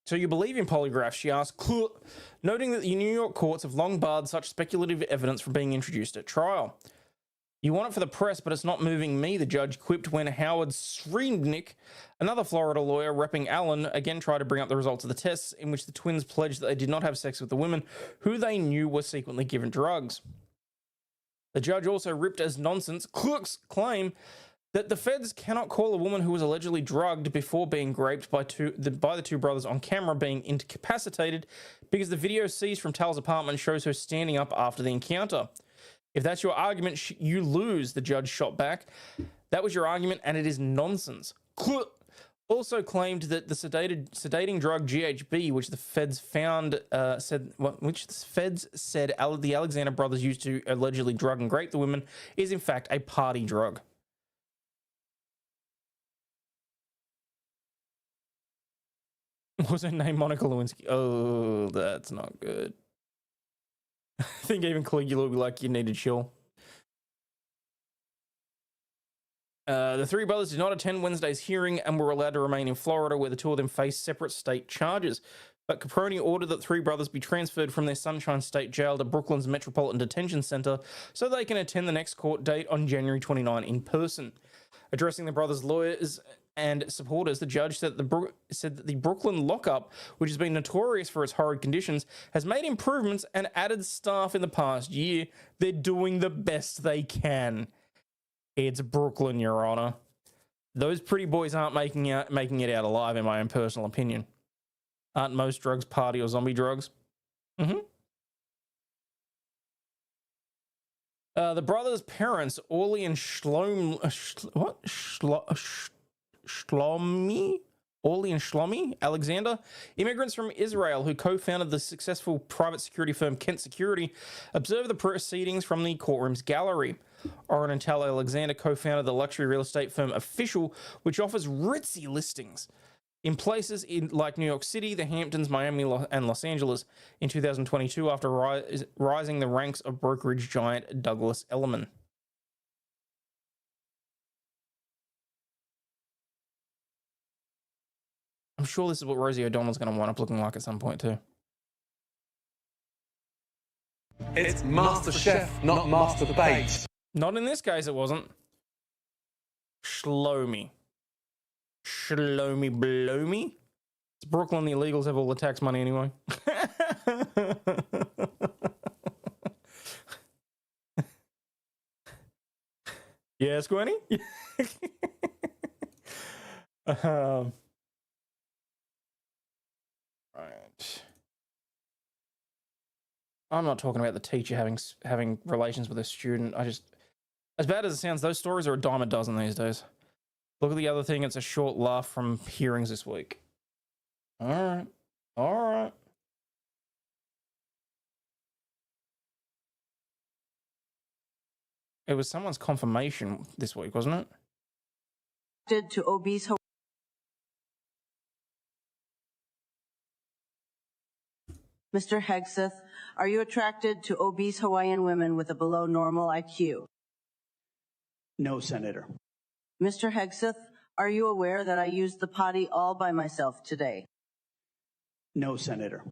So you believe in polygraphs, she asked, noting that the New York courts have long barred such speculative evidence from being introduced at trial. You want it for the press, but it's not moving me, the judge quipped when Howard Sreednick, another Florida lawyer repping Allen, again tried to bring up the results of the tests in which the twins pledged that they did not have sex with the women who they knew were secretly given drugs. The judge also ripped as nonsense Cook's claim that the feds cannot call a woman who was allegedly drugged before being raped by the two brothers on camera being incapacitated because the video seized from Tal's apartment shows her standing up after the encounter. If that's your argument, you lose, the judge shot back. That was your argument, and it is nonsense. Cook also claimed that the sedating drug GHB, which the feds said the Alexander brothers used to allegedly drug and rape the women, is in fact a party drug. Was her name Monica Lewinsky? Oh, that's not good. I think even Caligula would be like, you need to chill. The three brothers did not attend Wednesday's hearing and were allowed to remain in Florida, where the two of them faced separate state charges. But Caproni ordered that three brothers be transferred from their Sunshine State Jail to Brooklyn's Metropolitan Detention Center so they can attend the next court date on January 29 in person. Addressing the brothers' lawyers and supporters, the judge said that the Brooklyn lockup, which has been notorious for its horrid conditions, has made improvements and added staff in the past year. They're doing the best they can. It's Brooklyn, Your Honor. Those pretty boys aren't making it out alive, in my own personal opinion. Aren't most drugs party or zombie drugs? The brothers' parents, Orly and Shlomi Alexander, immigrants from Israel who co-founded the successful private security firm Kent Security, observed the proceedings from the courtroom's gallery. Oren and Tal Alexander co-founded the luxury real estate firm Official, which offers ritzy listings in places like New York City, the Hamptons, Miami, and Los Angeles in 2022 after rising the ranks of brokerage giant Douglas Elliman. I'm sure this is what Rosie O'Donnell's going to wind up looking like at some point too. It's MasterChef, not Master Bait. Not in this case, it wasn't. Shlomi blow me. It's Brooklyn. The illegals have all the tax money anyway. Yes, Gwenny? Right. I'm not talking about the teacher having relations with a student. As bad as it sounds, those stories are a dime a dozen these days. Look at the other thing. It's a short laugh from hearings this week. All right. It was someone's confirmation this week, wasn't it? To obese Mr. Hegseth, are you attracted to obese Hawaiian women with a below normal IQ? No, Senator. Mr. Hegseth, are you aware that I used the potty all by myself today? No, Senator.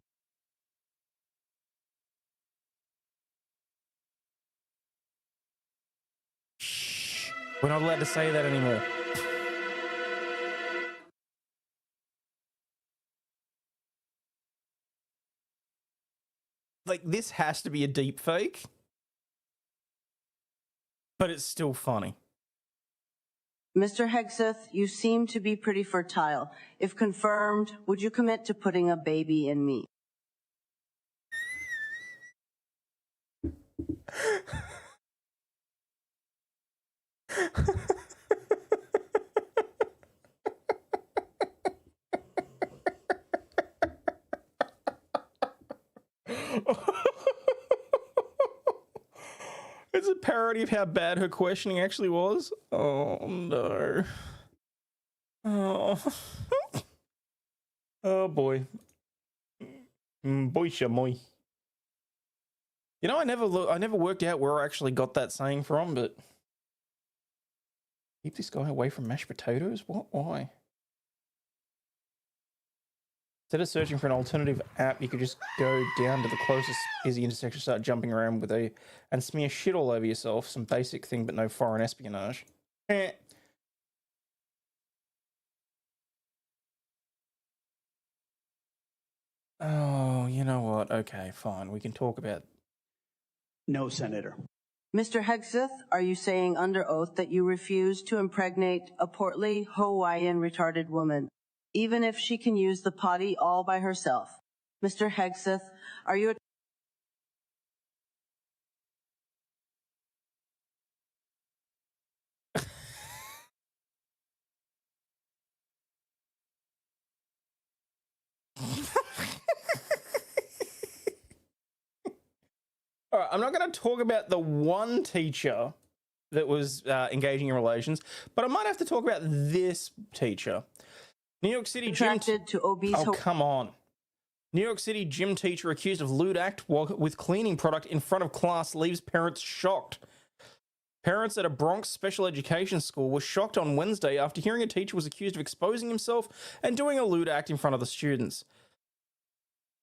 We're not allowed to say that anymore. Like, this has to be a deep fake, but it's still funny. Mr. Hegseth, you seem to be pretty fertile. If confirmed, would you commit to putting a baby in me? It's a parody of how bad her questioning actually was. Oh no. Oh. Oh boy. Boy shamoy. You know, I never worked out where I actually got that saying from, but keep this guy away from mashed potatoes? What? Why? Instead of searching for an alternative app, you could just go down to the closest busy intersection, start jumping around with and smear shit all over yourself. Some basic thing, but no foreign espionage. Oh, you know what? Okay, fine. We can talk about... No, Senator. Mr. Hegseth, are you saying under oath that you refuse to impregnate a portly Hawaiian retarded woman, even if she can use the potty all by herself? Mr. Hegseth, are you... All right, I'm not going to talk about the one teacher that was engaging in relations, but I might have to talk about this teacher. New York City gym... Oh, come on. New York City gym teacher accused of lewd act with cleaning product in front of class leaves parents shocked. Parents at a Bronx special education school were shocked on Wednesday after hearing a teacher was accused of exposing himself and doing a lewd act in front of the students.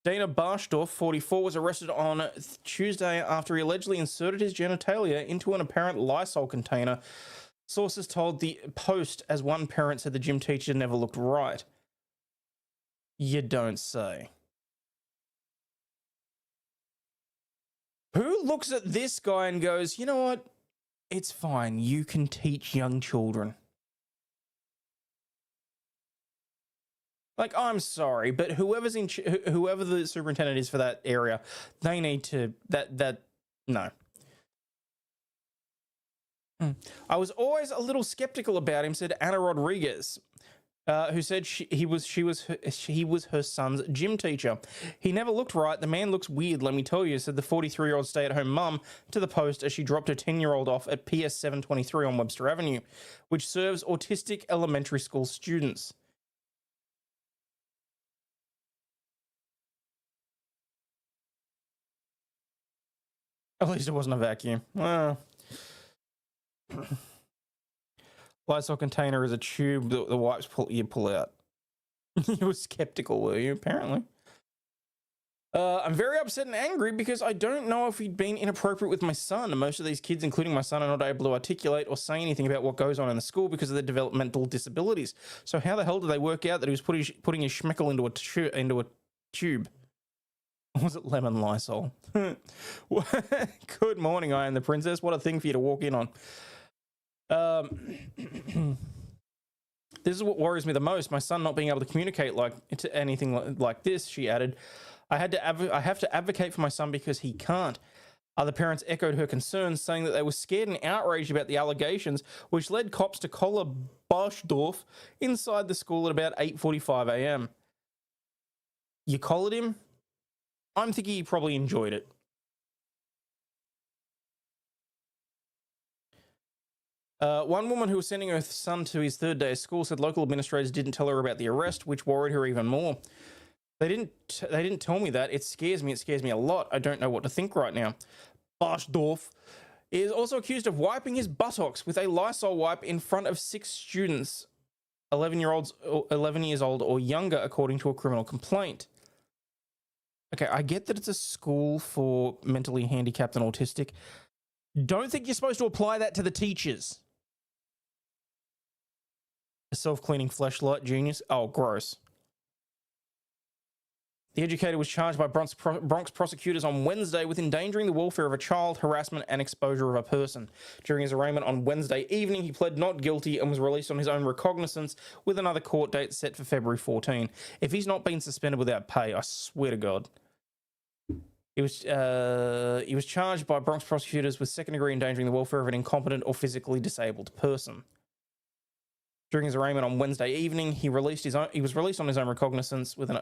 Dana Barshdorf, 44, was arrested on Tuesday after he allegedly inserted his genitalia into an apparent Lysol container. Sources told the Post, as one parent said the gym teacher never looked right. You don't say. Who looks at this guy and goes, you know what? It's fine. You can teach young children. Like, I'm sorry, but whoever the superintendent is for that area, they need to, no. I was always a little skeptical about him, said Anna Rodriguez, who said he was her son's gym teacher. He never looked right. The man looks weird, let me tell you, said the 43-year-old stay-at-home mum to the Post as she dropped her 10-year-old off at PS 723 on Webster Avenue, which serves autistic elementary school students. At least it wasn't a vacuum. Well, Lysol container is a tube that the wipes pull out. You were skeptical, were you? Apparently. I'm very upset and angry because I don't know if he'd been inappropriate with my son. Most of these kids, including my son, are not able to articulate or say anything about what goes on in the school because of their developmental disabilities. So how the hell did they work out that he was putting his schmeckle into a tube? Or was it lemon Lysol? Good morning, I am the princess. What a thing for you to walk in on. This is what worries me the most. My son not being able to communicate to anything like this, she added. I have to advocate for my son because he can't. Other parents echoed her concerns, saying that they were scared and outraged about the allegations, which led cops to collar Barshdorf inside the school at about 8:45 a.m. You collared him? I'm thinking he probably enjoyed it. One woman who was sending her son to his third day of school said local administrators didn't tell her about the arrest, which worried her even more. They didn't tell me that. It scares me. It scares me a lot. I don't know what to think right now. Barsdorf is also accused of wiping his buttocks with a Lysol wipe in front of 6 students, 11 years old or younger, according to a criminal complaint. Okay, I get that it's a school for mentally handicapped and autistic. Don't think you're supposed to apply that to the teachers. A self-cleaning fleshlight genius. Oh, gross. The educator was charged by Bronx prosecutors on Wednesday with endangering the welfare of a child, harassment, and exposure of a person. During his arraignment on Wednesday evening, he pled not guilty and was released on his own recognizance with another court date set for February 14. If he's not been suspended without pay, I swear to God. He was charged by Bronx prosecutors with second-degree endangering the welfare of an incompetent or physically disabled person. During his arraignment on Wednesday evening, he was released on his own recognizance with an...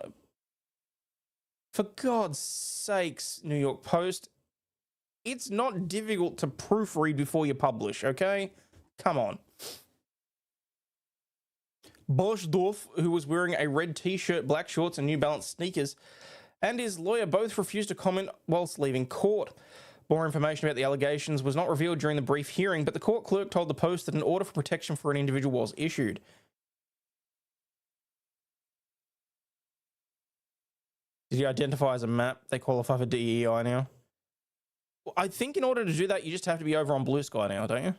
For God's sakes, New York Post, it's not difficult to proofread before you publish, okay? Come on. Boschdorf, who was wearing a red t-shirt, black shorts, and New Balance sneakers, and his lawyer both refused to comment whilst leaving court. More information about the allegations was not revealed during the brief hearing, but the court clerk told the Post that an order for protection for an individual was issued. Did you identify as a map? They qualify for DEI now. Well, I think in order to do that, you just have to be over on Blue Sky now, don't you?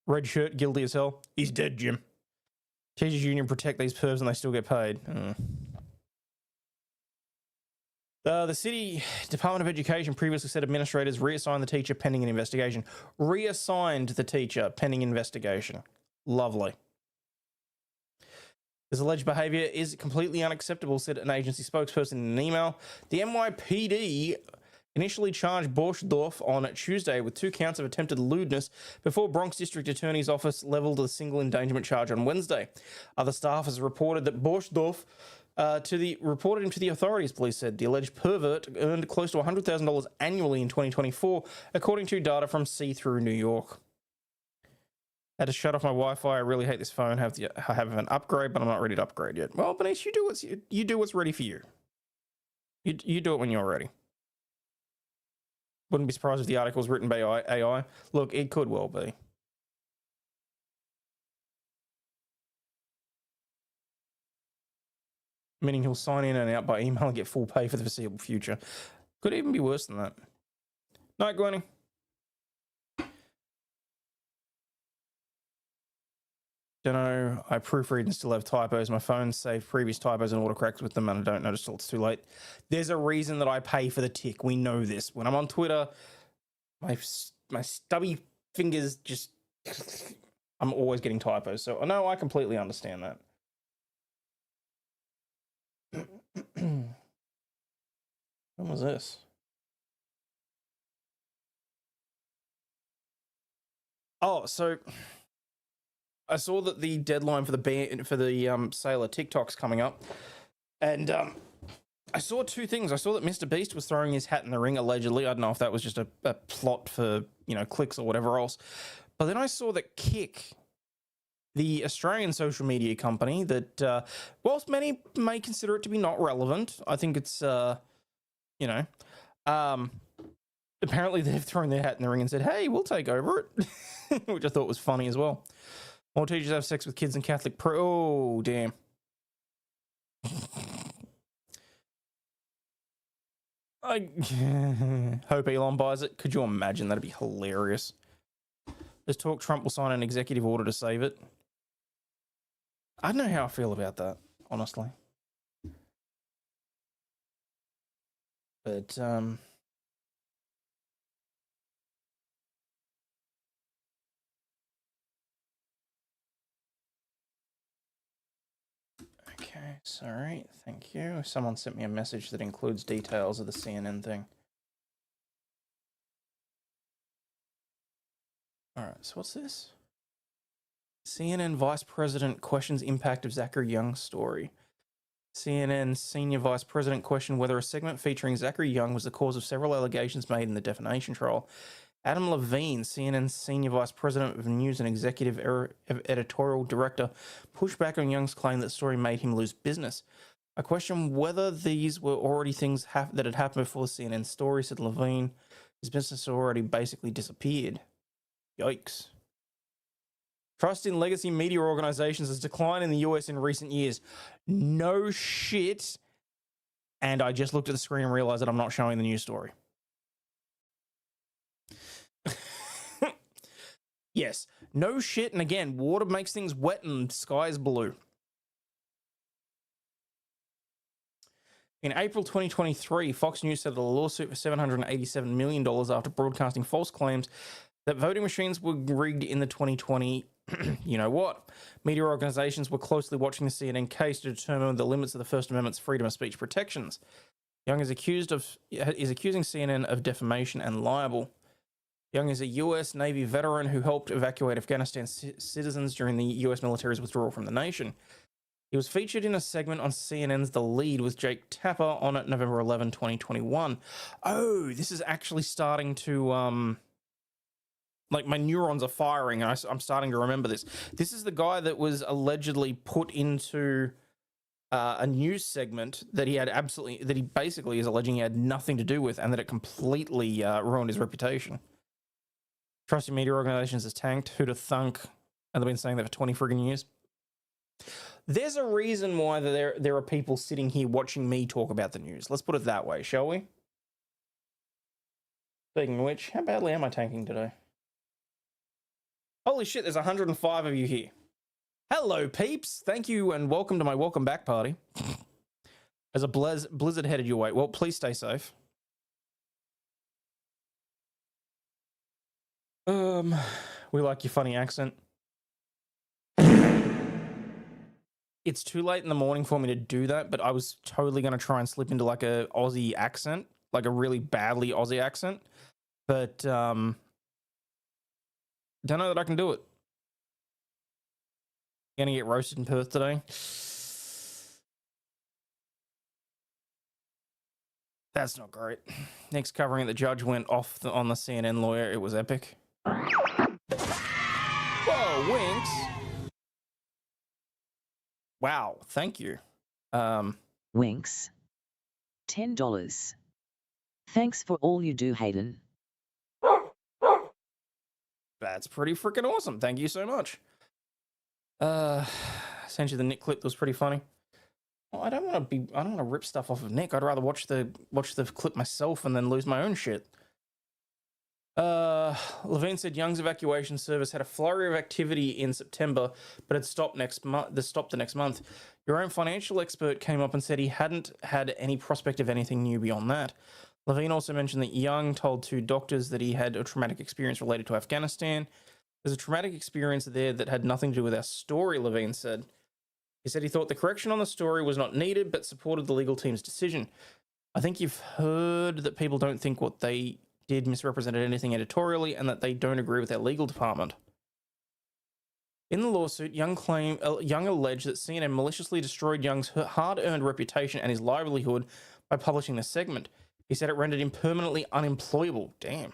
Red shirt, guilty as hell. He's dead, Jim. Teachers Union protect these pervs and they still get paid. The City Department of Education previously said administrators reassigned the teacher pending an investigation. Reassigned the teacher pending investigation. Lovely. This alleged behaviour is completely unacceptable, said an agency spokesperson in an email. The NYPD initially charged Borsdorf on Tuesday with 2 counts of attempted lewdness before Bronx District Attorney's Office levelled a single endangerment charge on Wednesday. Other staffers reported that Borsdorf reported him to the authorities, police said. The alleged pervert earned close to $100,000 annually in 2024, according to data from See-Through New York. Had to shut off my Wi-Fi. I really hate this phone. I have an upgrade, but I'm not ready to upgrade yet. Well, Benice, you do what's ready for you. You do it when you're ready. Wouldn't be surprised if the article was written by AI. Look, it could well be. Meaning he'll sign in and out by email and get full pay for the foreseeable future. Could even be worse than that. Night, Gwenny. Don't know, I proofread and still have typos. My phone saved previous typos and autocorrects with them and I don't notice till it's too late. There's a reason that I pay for the tick. We know this. When I'm on Twitter, my stubby fingers just... I'm always getting typos. So, no, I completely understand that. When was this? Oh, so... I saw that the deadline for the sale of TikTok's coming up, and I saw 2 things. I saw that Mr. Beast was throwing his hat in the ring, allegedly. I don't know if that was just a plot for, clicks or whatever else. But then I saw that Kick, the Australian social media company that, whilst many may consider it to be not relevant, I think it's, apparently they've thrown their hat in the ring and said, hey, we'll take over it, which I thought was funny as well. More teachers have sex with kids in Catholic Oh, damn. I hope Elon buys it. Could you imagine? That'd be hilarious. There's talk Trump will sign an executive order to save it. I don't know how I feel about that, honestly. But, okay, sorry, thank you. Someone sent me a message that includes details of the CNN thing. Alright, so what's this? CNN Vice President questions impact of Zachary Young's story. CNN Senior Vice President questioned whether a segment featuring Zachary Young was the cause of several allegations made in the defamation trial. Adam Levine, CNN's senior vice president of news and executive editorial director, pushed back on Young's claim that the story made him lose business. I question whether these were already things that had happened before the CNN story, said Levine. His business had already basically disappeared. Yikes. Trust in legacy media organizations has declined in the US in recent years. No shit. And I just looked at the screen and realized that I'm not showing the news story. Yes, no shit. And again, water makes things wet and sky is blue. In April 2023, Fox News settled a lawsuit for $787 million after broadcasting false claims that voting machines were rigged in the 2020 you know what? Media organizations were closely watching the CNN case to determine the limits of the First Amendment's freedom of speech protections. Young is accusing CNN of defamation and libel. Young is a US Navy veteran who helped evacuate Afghanistan citizens during the US military's withdrawal from the nation. He was featured in a segment on CNN's The Lead with Jake Tapper on November 11, 2021. Oh, this is actually starting to, like, my neurons are firing, and I'm starting to remember this. This is the guy that was allegedly put into a news segment that he basically is alleging he had nothing to do with, and that it completely ruined his reputation. Trust in media organizations is tanked. Who'd have thunk? And they've been saying that for 20 friggin' years. There's a reason why there are people sitting here watching me talk about the news. Let's put it that way, shall we? Speaking of which, how badly am I tanking today? Holy shit, there's 105 of you here. Hello, peeps. Thank you and welcome to my welcome back party. As a blizzard headed your way. Well, please stay safe. We like your funny accent. It's too late in the morning for me to do that, but I was totally going to try and slip into like a Aussie accent, like a really badly Aussie accent. But, don't know that I can do it. Gonna get roasted in Perth today. That's not great. Next covering, the judge went off on the CNN lawyer. It was epic. Whoa, Winks. Wow, thank you. Winks. $10. Thanks for all you do, Hayden. That's pretty freaking awesome. Thank you so much. Sent you the Nick clip that was pretty funny. Well, I don't want to rip stuff off of Nick. I'd rather watch the clip myself and then lose my own shit. Levine said Young's evacuation service had a flurry of activity in September, but had stopped the next month. Your own financial expert came up and said he hadn't had any prospect of anything new beyond that. Levine also mentioned that Young told two doctors that he had a traumatic experience related to Afghanistan. There's a traumatic experience there that had nothing to do with our story, Levine said. He said he thought the correction on the story was not needed, but supported the legal team's decision. I think you've heard that people don't think what they did misrepresented anything editorially and that they don't agree with their legal department. In the lawsuit, Young alleged that CNN maliciously destroyed Young's hard-earned reputation and his livelihood by publishing the segment. He said it rendered him permanently unemployable. Damn.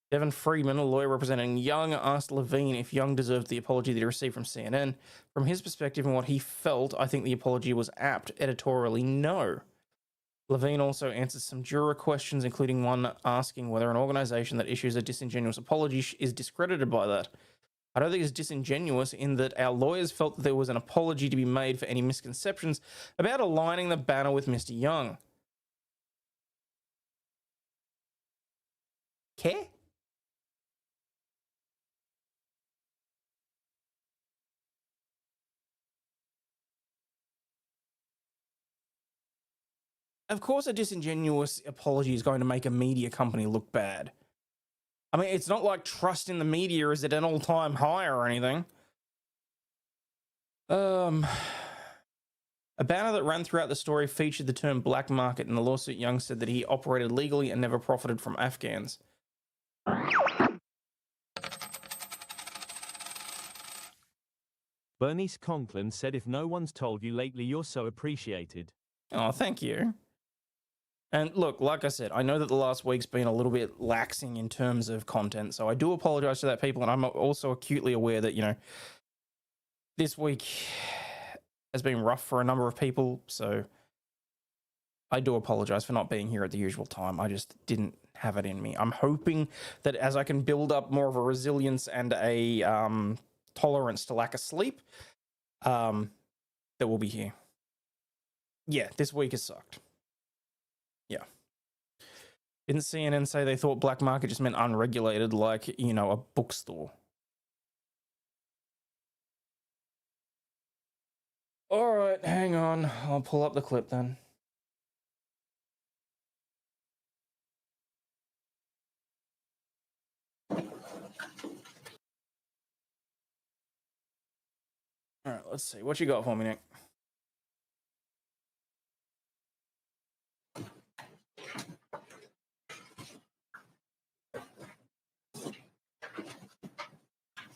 Devin Friedman, a lawyer representing Young, asked Levine if Young deserved the apology that he received from CNN. From his perspective and what he felt, I think the apology was apt. Editorially, no. Levine also answered some juror questions, including one asking whether an organization that issues a disingenuous apology is discredited by that. I don't think it's disingenuous in that our lawyers felt that there was an apology to be made for any misconceptions about aligning the banner with Mr. Young. Care? Of course, a disingenuous apology is going to make a media company look bad. I mean, it's not like trust in the media is at an all-time high or anything. A banner that ran throughout the story featured the term black market. In the lawsuit, Young said that he operated legally and never profited from Afghans. Bernice Conklin said, if no one's told you lately, you're so appreciated. Oh, thank you. And look, like I said, I know that the last week's been a little bit laxing in terms of content, so I do apologize to that people, and I'm also acutely aware that, you know, this week has been rough for a number of people, so I do apologize for not being here at the usual time. I just didn't have it in me. I'm hoping that as I can build up more of a resilience and a tolerance to lack of sleep, that we'll be here. Yeah, this week has sucked. Yeah. Didn't CNN say they thought black market just meant unregulated, like, you know, a bookstore? All right, hang on. I'll pull up the clip then. All right, let's see. What you got for me, Nick?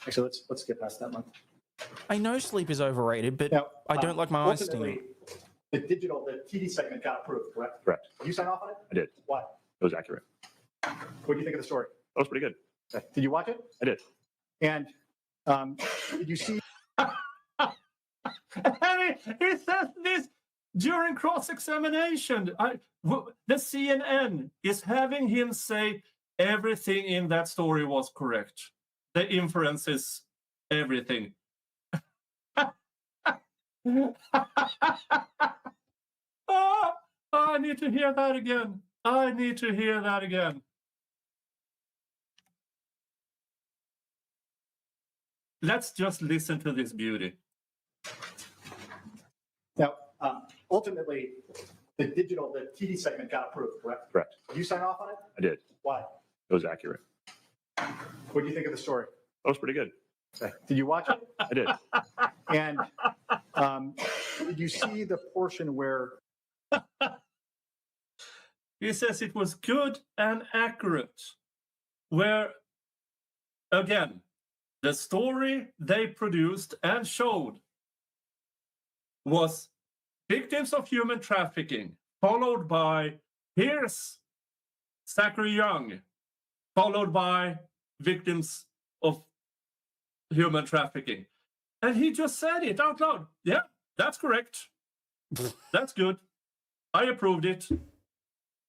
Actually, let's get past that month. I know sleep is overrated, but Now, I don't like my eyes stinging. The TD segment got approved, correct? Correct. Did you sign off on it? I did. Why? It was accurate. What do you think of the story? That was pretty good. Did you watch it? I did. And did you see? I mean, he says this during cross-examination. The CNN is having him say everything in that story was correct. The inferences, everything. Oh, I need to hear that again. I need to hear that again. Let's just listen to this beauty. Now, ultimately, the TD segment got approved, correct? Correct. Did you sign off on it? I did. Why? It was accurate. What do you think of the story? That was pretty good. Did you watch it? I did. And did you see the portion where he says it was good and accurate? Where, again, the story they produced and showed was victims of human trafficking, followed by here's Zachary Young, followed by victims of human trafficking. And he just said it out loud. Yeah, that's correct. That's good. I approved it.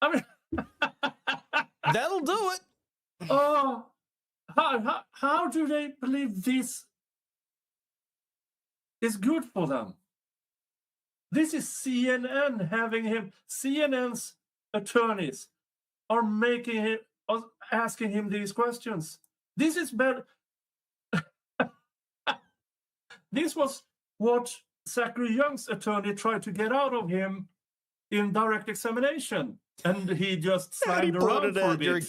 I mean, that'll do it. Oh, how do they believe this is good for them? This is CNN having him. CNN's attorneys are making him, asking him these questions. This is better. This was what Zachary Young's attorney tried to get out of him in direct examination, and he just slammed around for a bit.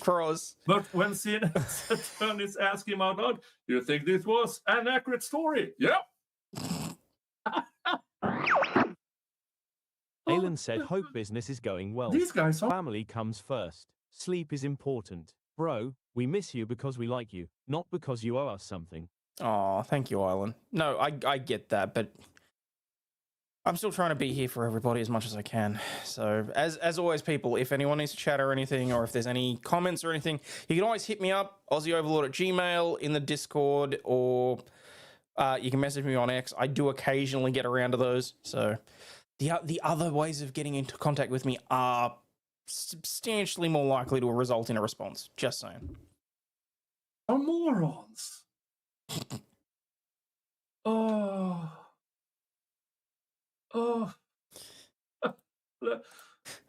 But when CNN's attorneys ask him out loud, "You think this was an accurate story?" Yeah. Alan said, "Hope business is going well. These guys are... Family comes first. Sleep is important. Bro, we miss you because we like you, not because you owe us something." Oh, thank you, Island. No, I get that, but I'm still trying to be here for everybody as much as I can. So, as always, people, if anyone needs to chat or anything, or if there's any comments or anything, you can always hit me up, AussieOverlaw'd@gmail, in the Discord, or you can message me on X. I do occasionally get around to those. So, the other ways of getting into contact with me are substantially more likely to result in a response. Just saying. Are morons. Oh.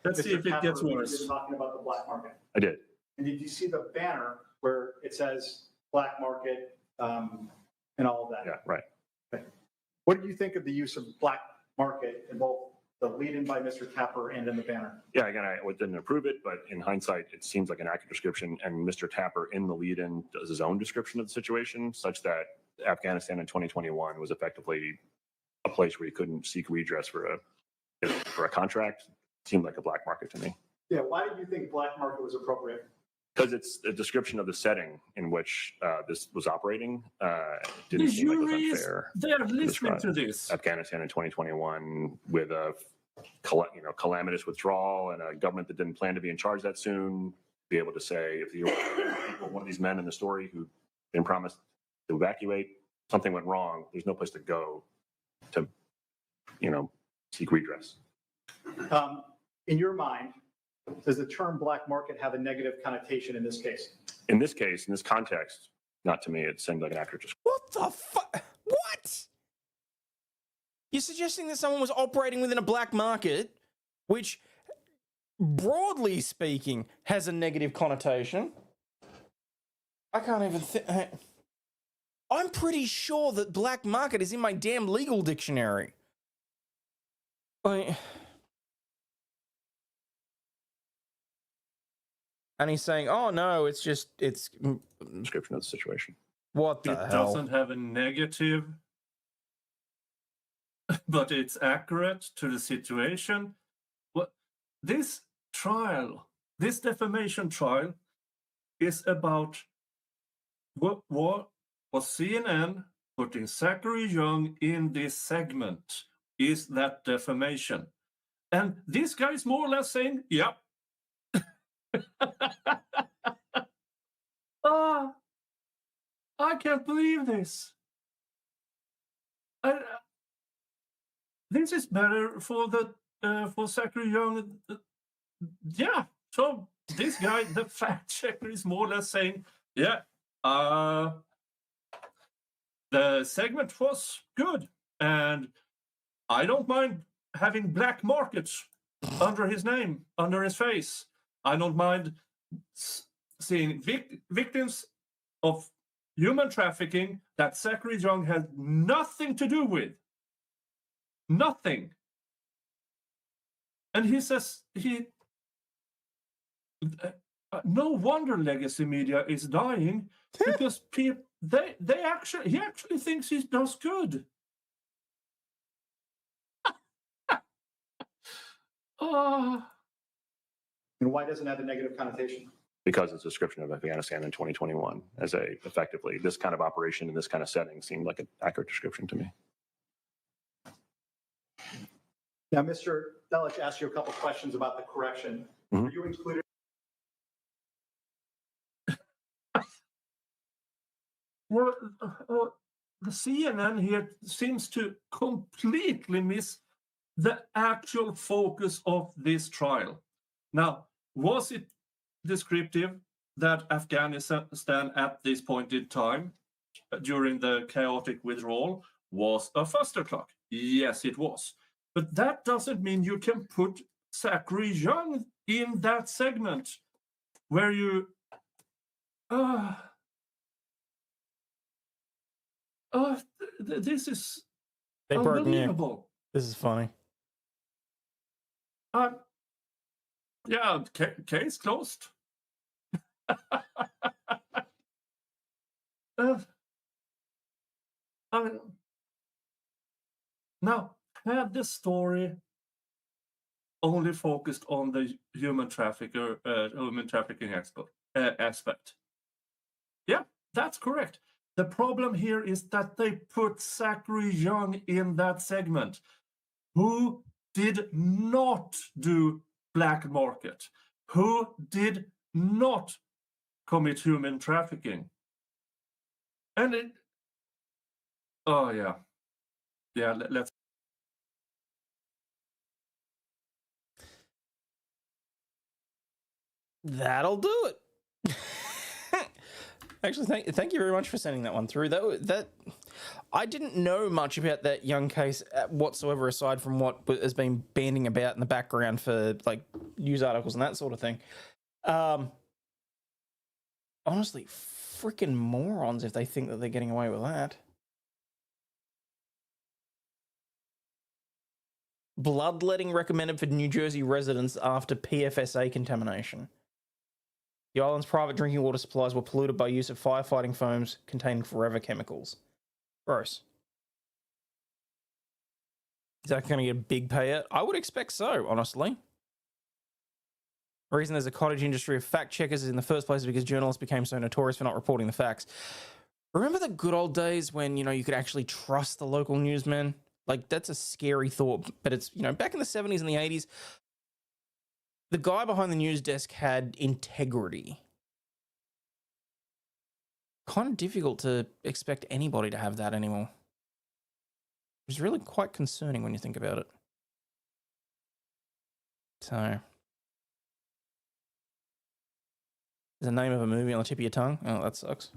Let's see if it gets worse. You're talking about the black market. I did. And did you see the banner where it says black market and all of that? Yeah, right. Okay. What do you think of the use of black market in both the lead-in by Mr. Tapper and in the banner? Yeah, again, I didn't approve it, but in hindsight, it seems like an accurate description. And Mr. Tapper in the lead-in does his own description of the situation, such that Afghanistan in 2021 was effectively a place where you couldn't seek redress for a contract. Seemed like a black market to me. Yeah, why do you think black market was appropriate? Because it's a description of the setting in which this was operating. Didn't The seem like it was juries, unfair. they're listening to this. Afghanistan in 2021 with a calamitous withdrawal and a government that didn't plan to be in charge that soon, be able to say if you're one of these men in the story who've been promised to evacuate, something went wrong, there's no place to go to, seek redress. In your mind, does the term black market have a negative connotation in this case? In this case, in this context, not to me, it seemed like an accurate description. What the fuck? What? You're suggesting that someone was operating within a black market, which, broadly speaking, has a negative connotation? I can't even think. I'm pretty sure that black market is in my damn legal dictionary. And he's saying, oh no, it's description of the situation. What the It hell? doesn't have a negative, but it's accurate to the situation. Well, this defamation trial is about what was CNN putting Zachary Young in this segment. Is that defamation? And this guy is more or less saying, yep. I can't believe this. This is better for for Zachary Young. Yeah. So this guy, the fact checker, is more or less saying, yeah, the segment was good, and I don't mind having black markets under his name, under his face. I don't mind seeing victims of human trafficking that Zachary Young has nothing to do with. Nothing. And he says no wonder legacy media is dying because he actually thinks he does good. And why doesn't it have a negative connotation? Because it's a description of Afghanistan in 2021 as effectively this kind of operation in this kind of setting seemed like an accurate description to me. Now, Mr. Delich asked you a couple questions about the correction. Were you included? Well, the CNN here seems to completely miss the actual focus of this trial. Now, was it descriptive that Afghanistan at this point in time, during the chaotic withdrawal, was a fustercluck? Yes, it was. But that doesn't mean you can put Zachary Young in that segment where you... this is unbelievable. This is funny. Yeah, case closed. Now, had the story only focused on the human trafficking aspect, yeah, that's correct. The problem here is that they put Zachary Young in that segment, who did not do black market, who did not commit human trafficking. And let's. That'll do it. Actually, thank you very much for sending that one through. That I didn't know much about that Young case whatsoever, aside from what has been banding about in the background for like news articles and that sort of thing. Honestly, freaking morons if they think that they're getting away with that. Bloodletting recommended for New Jersey residents after PFSA contamination. The island's private drinking water supplies were polluted by use of firefighting foams containing forever chemicals. Gross. Is that going to get a big payout? I would expect so, honestly. The reason there's a cottage industry of fact checkers is in the first place because journalists became so notorious for not reporting the facts. Remember the good old days when, you could actually trust the local newsmen? Like, that's a scary thought. But it's, you know, back in the 70s and the 80s, the guy behind the news desk had integrity. Kind of difficult to expect anybody to have that anymore. It's really quite concerning when you think about it. So, there's a name of a movie on the tip of your tongue. Oh, that sucks.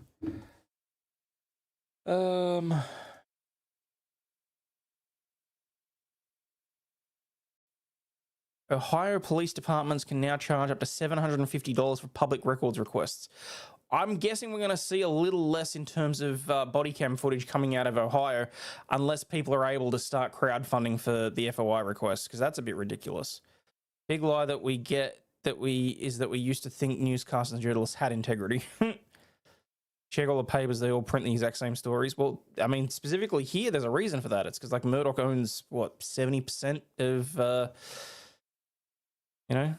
Ohio police departments can now charge up to $750 for public records requests. I'm guessing we're going to see a little less in terms of body cam footage coming out of Ohio, unless people are able to start crowdfunding for the FOI requests, because that's a bit ridiculous. Big lie that we get is that we used to think newscasters and journalists had integrity. Check all the papers, they all print the exact same stories. Well, I mean, specifically here, there's a reason for that. It's because, like, Murdoch owns, what, 70% of, you know?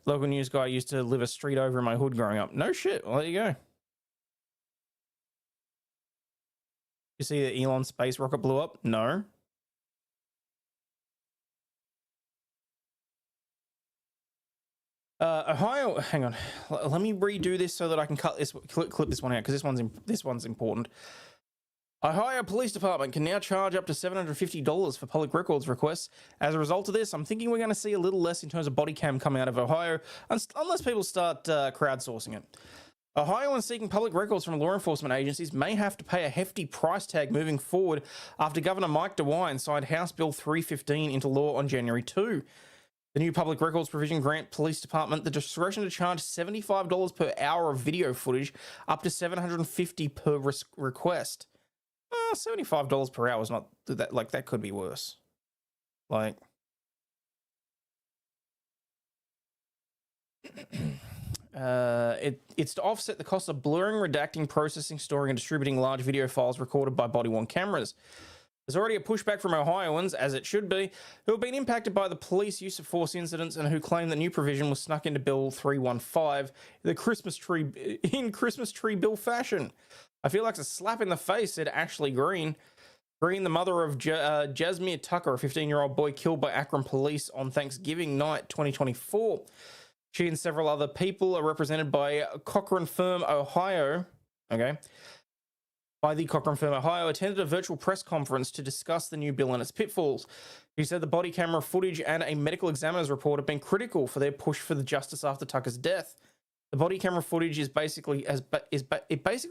Local news guy used to live a street over in my hood growing up. No shit. Well, there you go. You see that Elon's space rocket blew up? No. Ohio, hang on. Let me redo this so that I can clip this one out, because this one's important. Ohio Police Department can now charge up to $750 for public records requests. As a result of this, I'm thinking we're going to see a little less in terms of body cam coming out of Ohio, unless people start crowdsourcing it. Ohioans seeking public records from law enforcement agencies may have to pay a hefty price tag moving forward after Governor Mike DeWine signed House Bill 315 into law on January 2. The new public records provision grant police department the discretion to charge $75 per hour of video footage, up to $750 per request. $75 per hour is not that, like, that could be worse. Like, it's to offset the cost of blurring, redacting, processing, storing, and distributing large video files recorded by body-worn cameras. There's already a pushback from Ohioans, as it should be, who have been impacted by the police use of force incidents and who claim the new provision was snuck into Bill 315, the Christmas tree bill fashion. I feel like it's a slap in the face, said Ashley Green. Green, the mother of Jasmine Tucker, a 15-year-old boy killed by Akron police on Thanksgiving night 2024. She and several other people are represented by Cochran Firm, Ohio. Okay. By the Cochran Firm, Ohio, attended a virtual press conference to discuss the new bill and its pitfalls. He said the body camera footage and a medical examiner's report have been critical for their push for the justice after Tucker's death. The body camera footage is basically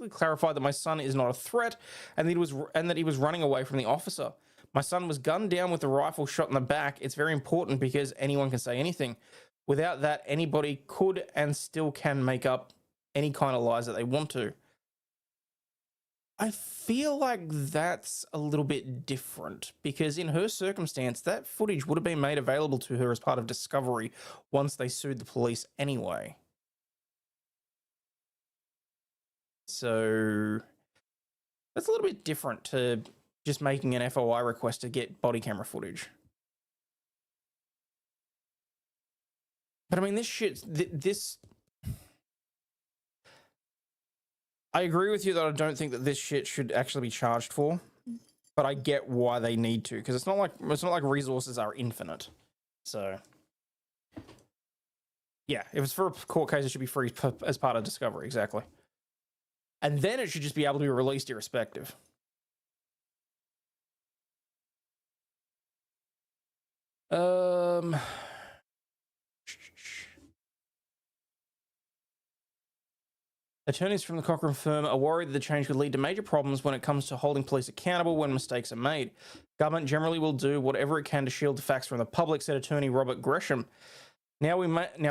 clarified that my son is not a threat and that he was running away from the officer. My son was gunned down with a rifle shot in the back. It's very important because anyone can say anything. Without that, anybody could and still can make up any kind of lies that they want to. I feel like that's a little bit different because in her circumstance, that footage would have been made available to her as part of discovery once they sued the police anyway. So that's a little bit different to just making an FOI request to get body camera footage. But I mean, this shit, I agree with you that I don't think that this shit should actually be charged for, but I get why they need to, because it's not like resources are infinite. So yeah, if it's for a court case, it should be free as part of discovery, exactly. And then it should just be able to be released irrespective. Attorneys from the Cochran firm are worried that the change could lead to major problems when it comes to holding police accountable when mistakes are made. Government generally will do whatever it can to shield the facts from the public, said attorney Robert Gresham. Now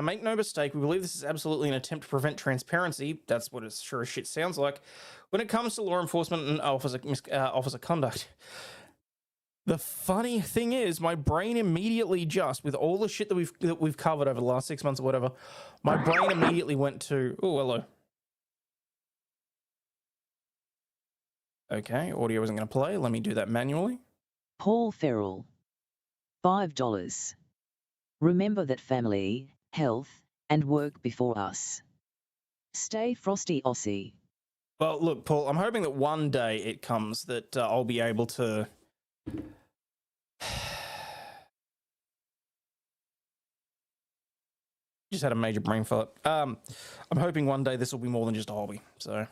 make no mistake, we believe this is absolutely an attempt to prevent transparency. That's what it sure as shit sounds like. When it comes to law enforcement and officer conduct. The funny thing is, my brain immediately just, with all the shit that we've covered over the last 6 months or whatever, my brain immediately went to, oh, hello. Okay, audio isn't going to play. Let me do that manually. Paul Ferrell. $5. Remember that family, health, and work before us. Stay frosty, Aussie. Well, look, Paul, I'm hoping that one day it comes that I'll be able to... Just had a major brain fart. I'm hoping one day this will be more than just a hobby, so...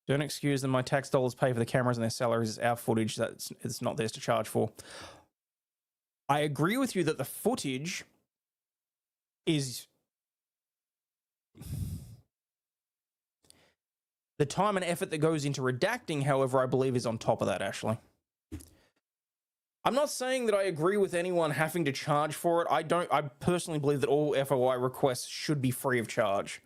Don't excuse them. My tax dollars pay for the cameras and their salaries. It's our footage that's it's not theirs to charge for. I agree with you that the footage is... The time and effort that goes into redacting, however, I believe is on top of that, Ashley. I'm not saying that I agree with anyone having to charge for it. I personally believe that all FOI requests should be free of charge.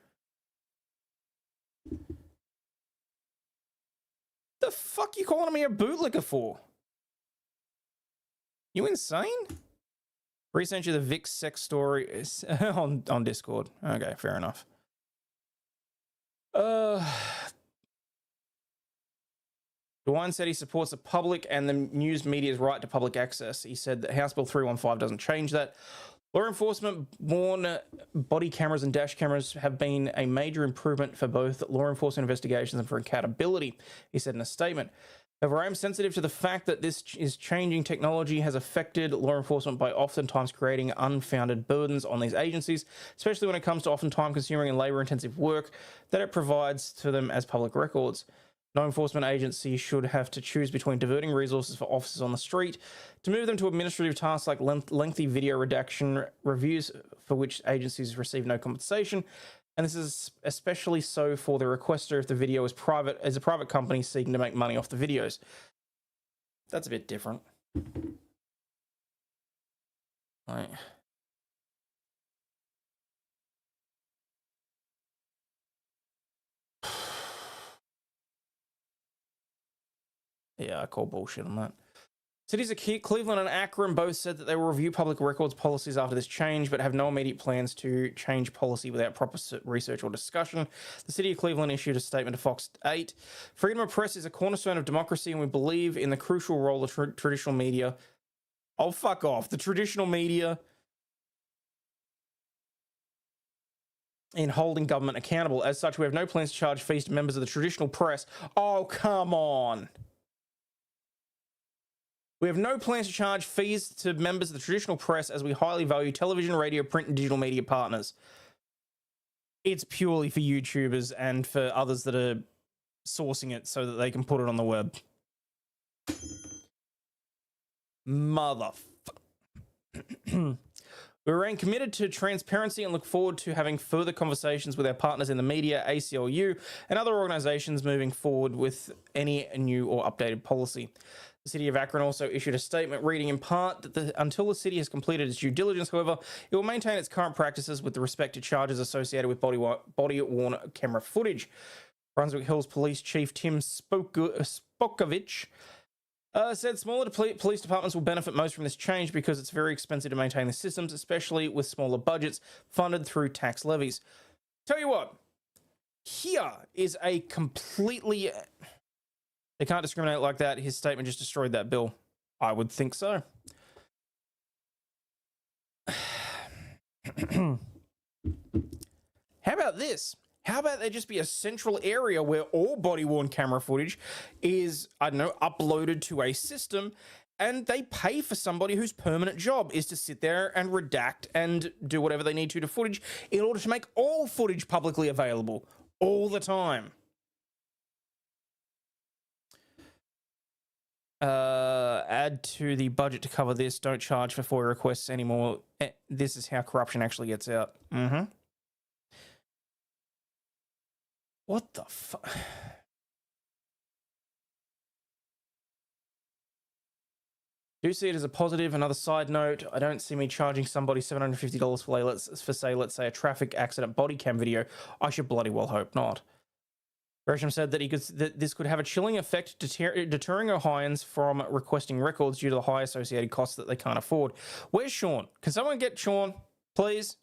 The fuck you calling me a bootlicker for? You insane? Resent you the Vic sex story on Discord. Okay, fair enough. DeWine said he supports the public and the news media's right to public access. He said that House Bill 315 doesn't change that. Law enforcement-born body cameras and dash cameras have been a major improvement for both law enforcement investigations and for accountability, he said in a statement. However, I am sensitive to the fact that this is changing technology has affected law enforcement by oftentimes creating unfounded burdens on these agencies, especially when it comes to often time-consuming and labor-intensive work that it provides to them as public records. No enforcement agency should have to choose between diverting resources for officers on the street to move them to administrative tasks like lengthy video redaction reviews for which agencies receive no compensation. And this is especially so for the requester if the video is private, as a private company seeking to make money off the videos. That's a bit different. Right. Yeah, I call bullshit on that. Cities of Cleveland and Akron both said that they will review public records policies after this change, but have no immediate plans to change policy without proper research or discussion. The city of Cleveland issued a statement to Fox 8. Freedom of press is a cornerstone of democracy, and we believe in the crucial role of traditional media. Oh, fuck off. The traditional media in holding government accountable. As such, we have no plans to charge fees to members of the traditional press. Oh, come on. We have no plans to charge fees to members of the traditional press as we highly value television, radio, print, and digital media partners. It's purely for YouTubers and for others that are sourcing it so that they can put it on the web. Motherfucker. We remain committed to transparency and look forward to having further conversations with our partners in the media, ACLU, and other organizations moving forward with any new or updated policy. The city of Akron also issued a statement reading in part that until the city has completed its due diligence, however, it will maintain its current practices with respect to charges associated with body-worn camera footage. Brunswick Hills Police Chief Tim Spokovich said smaller police departments will benefit most from this change because it's very expensive to maintain the systems, especially with smaller budgets funded through tax levies. Tell you what, here is a completely... They can't discriminate like that. His statement just destroyed that bill. I would think so. How about this? How about there just be a central area where all body-worn camera footage is, I don't know, uploaded to a system, and they pay for somebody whose permanent job is to sit there and redact and do whatever they need to footage in order to make all footage publicly available all the time. Add to the budget to cover this. Don't charge for FOIA requests anymore. This is how corruption actually gets out. What the fuck? Do see it as a positive. Another side note, I don't see me charging somebody $750 for say, let's say, a traffic accident body cam video. I should bloody well hope not. Gresham said that this could have a chilling effect, deterring Ohioans from requesting records due to the high associated costs that they can't afford. Where's Sean? Can someone get Sean, please?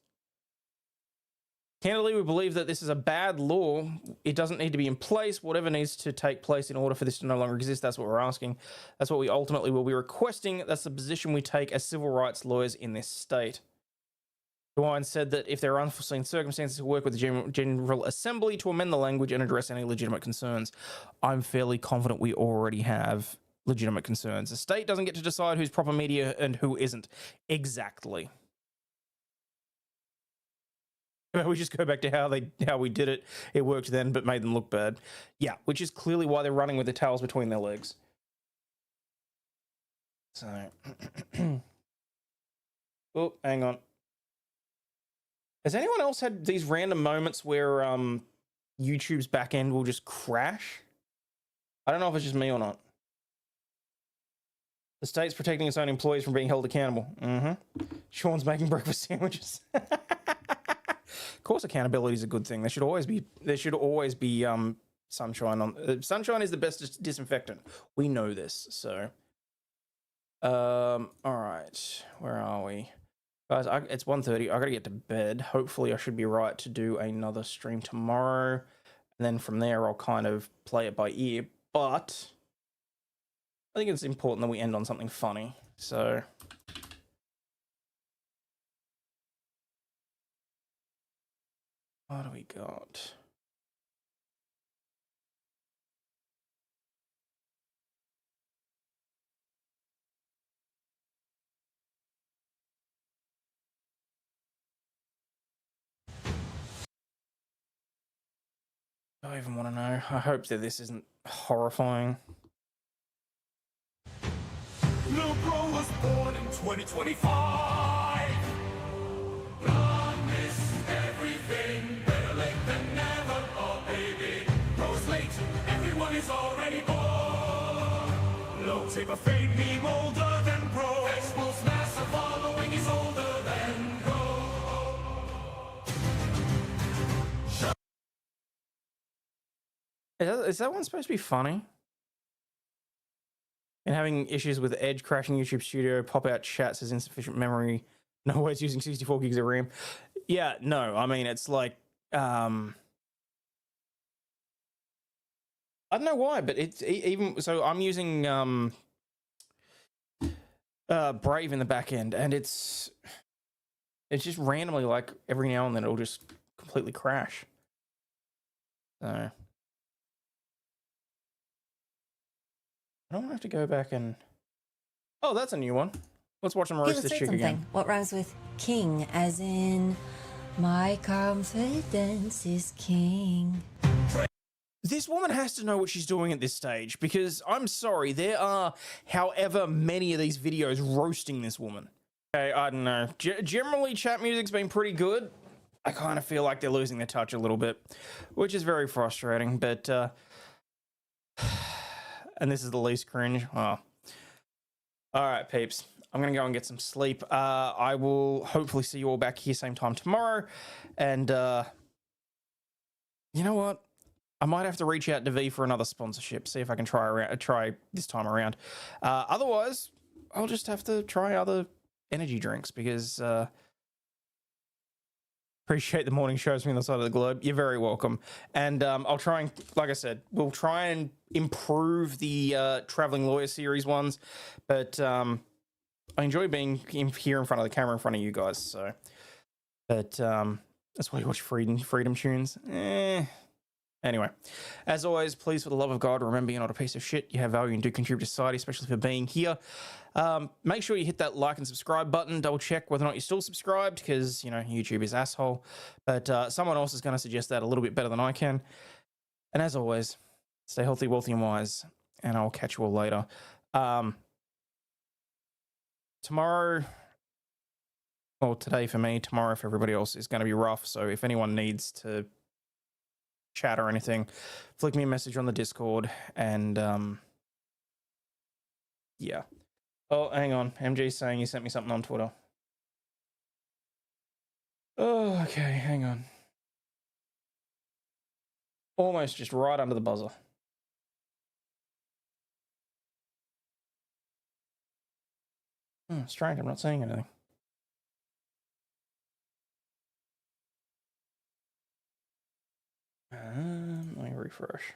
Candidly, we believe that this is a bad law. It doesn't need to be in place. Whatever needs to take place in order for this to no longer exist, that's what we're asking. That's what we ultimately will be requesting. That's the position we take as civil rights lawyers in this state. DeWine said that if there are unforeseen circumstances, to work with the General Assembly to amend the language and address any legitimate concerns. I'm fairly confident we already have legitimate concerns. The state doesn't get to decide who's proper media and who isn't. Exactly. We just go back to how we did it. It worked then, but made them look bad. Yeah, which is clearly why they're running with their tails between their legs. So, oh, hang on. Has anyone else had these random moments where YouTube's back end will just crash? I don't know if it's just me or not. The state's protecting its own employees from being held accountable. Sean's making breakfast sandwiches. Of course, accountability is a good thing. There should always be sunshine on. Sunshine is the best disinfectant. We know this. So, all right, where are we, guys? It's 1:30. I gotta get to bed. Hopefully, I should be right to do another stream tomorrow, and then from there, I'll kind of play it by ear. But I think it's important that we end on something funny. So. What do we got? I don't even want to know. I hope that this isn't horrifying. Lil Bro was born in 2025. Promise everything, better late than never. Oh baby, Bro's late, everyone is already born. Low taper fade meme older than Bro. Expo's massive following is older than Bro. Is that one supposed to be funny? And having issues with Edge crashing YouTube Studio, pop-out chat says insufficient memory. No way it's using 64 gigs of RAM. Yeah, no, I mean, it's like, I don't know why, but it's even, so I'm using Brave in the back end, and it's just randomly, like, every now and then it'll just completely crash. So. I don't have to go back and... Oh, that's a new one. Let's watch them roast this chick again. What rhymes with king, as in my confidence is king. This woman has to know what she's doing at this stage, because I'm sorry, there are however many of these videos roasting this woman. Okay, I don't know. Generally, chat music's been pretty good. I kind of feel like they're losing their touch a little bit, which is very frustrating, but... and this is the least cringe. Oh. All right, peeps. I'm going to go and get some sleep. I will hopefully see you all back here same time tomorrow. And you know what? I might have to reach out to V for another sponsorship, see if I can try this time around. Otherwise, I'll just have to try other energy drinks because... appreciate the morning shows from the other side of the globe. You're very welcome. And I'll try and, like I said, we'll try and improve the Traveling Lawyer series ones. But I enjoy being here in front of the camera in front of you guys. So, but that's why you watch Freedom Tunes. Anyway, as always, please, for the love of God, remember you're not a piece of shit. You have value and do contribute to society, especially for being here. Make sure you hit that like and subscribe button. Double check whether or not you're still subscribed because, you know, YouTube is asshole. But someone else is going to suggest that a little bit better than I can. And as always, stay healthy, wealthy, and wise. And I'll catch you all later. Tomorrow, well, today for me, tomorrow for everybody else is going to be rough. So if anyone needs to chat or anything, flick me a message on the Discord. And yeah. Oh, hang on. MG's saying he sent me something on Twitter. Oh, okay. Hang on. Almost just right under the buzzer. Strange. I'm not saying anything. refresh.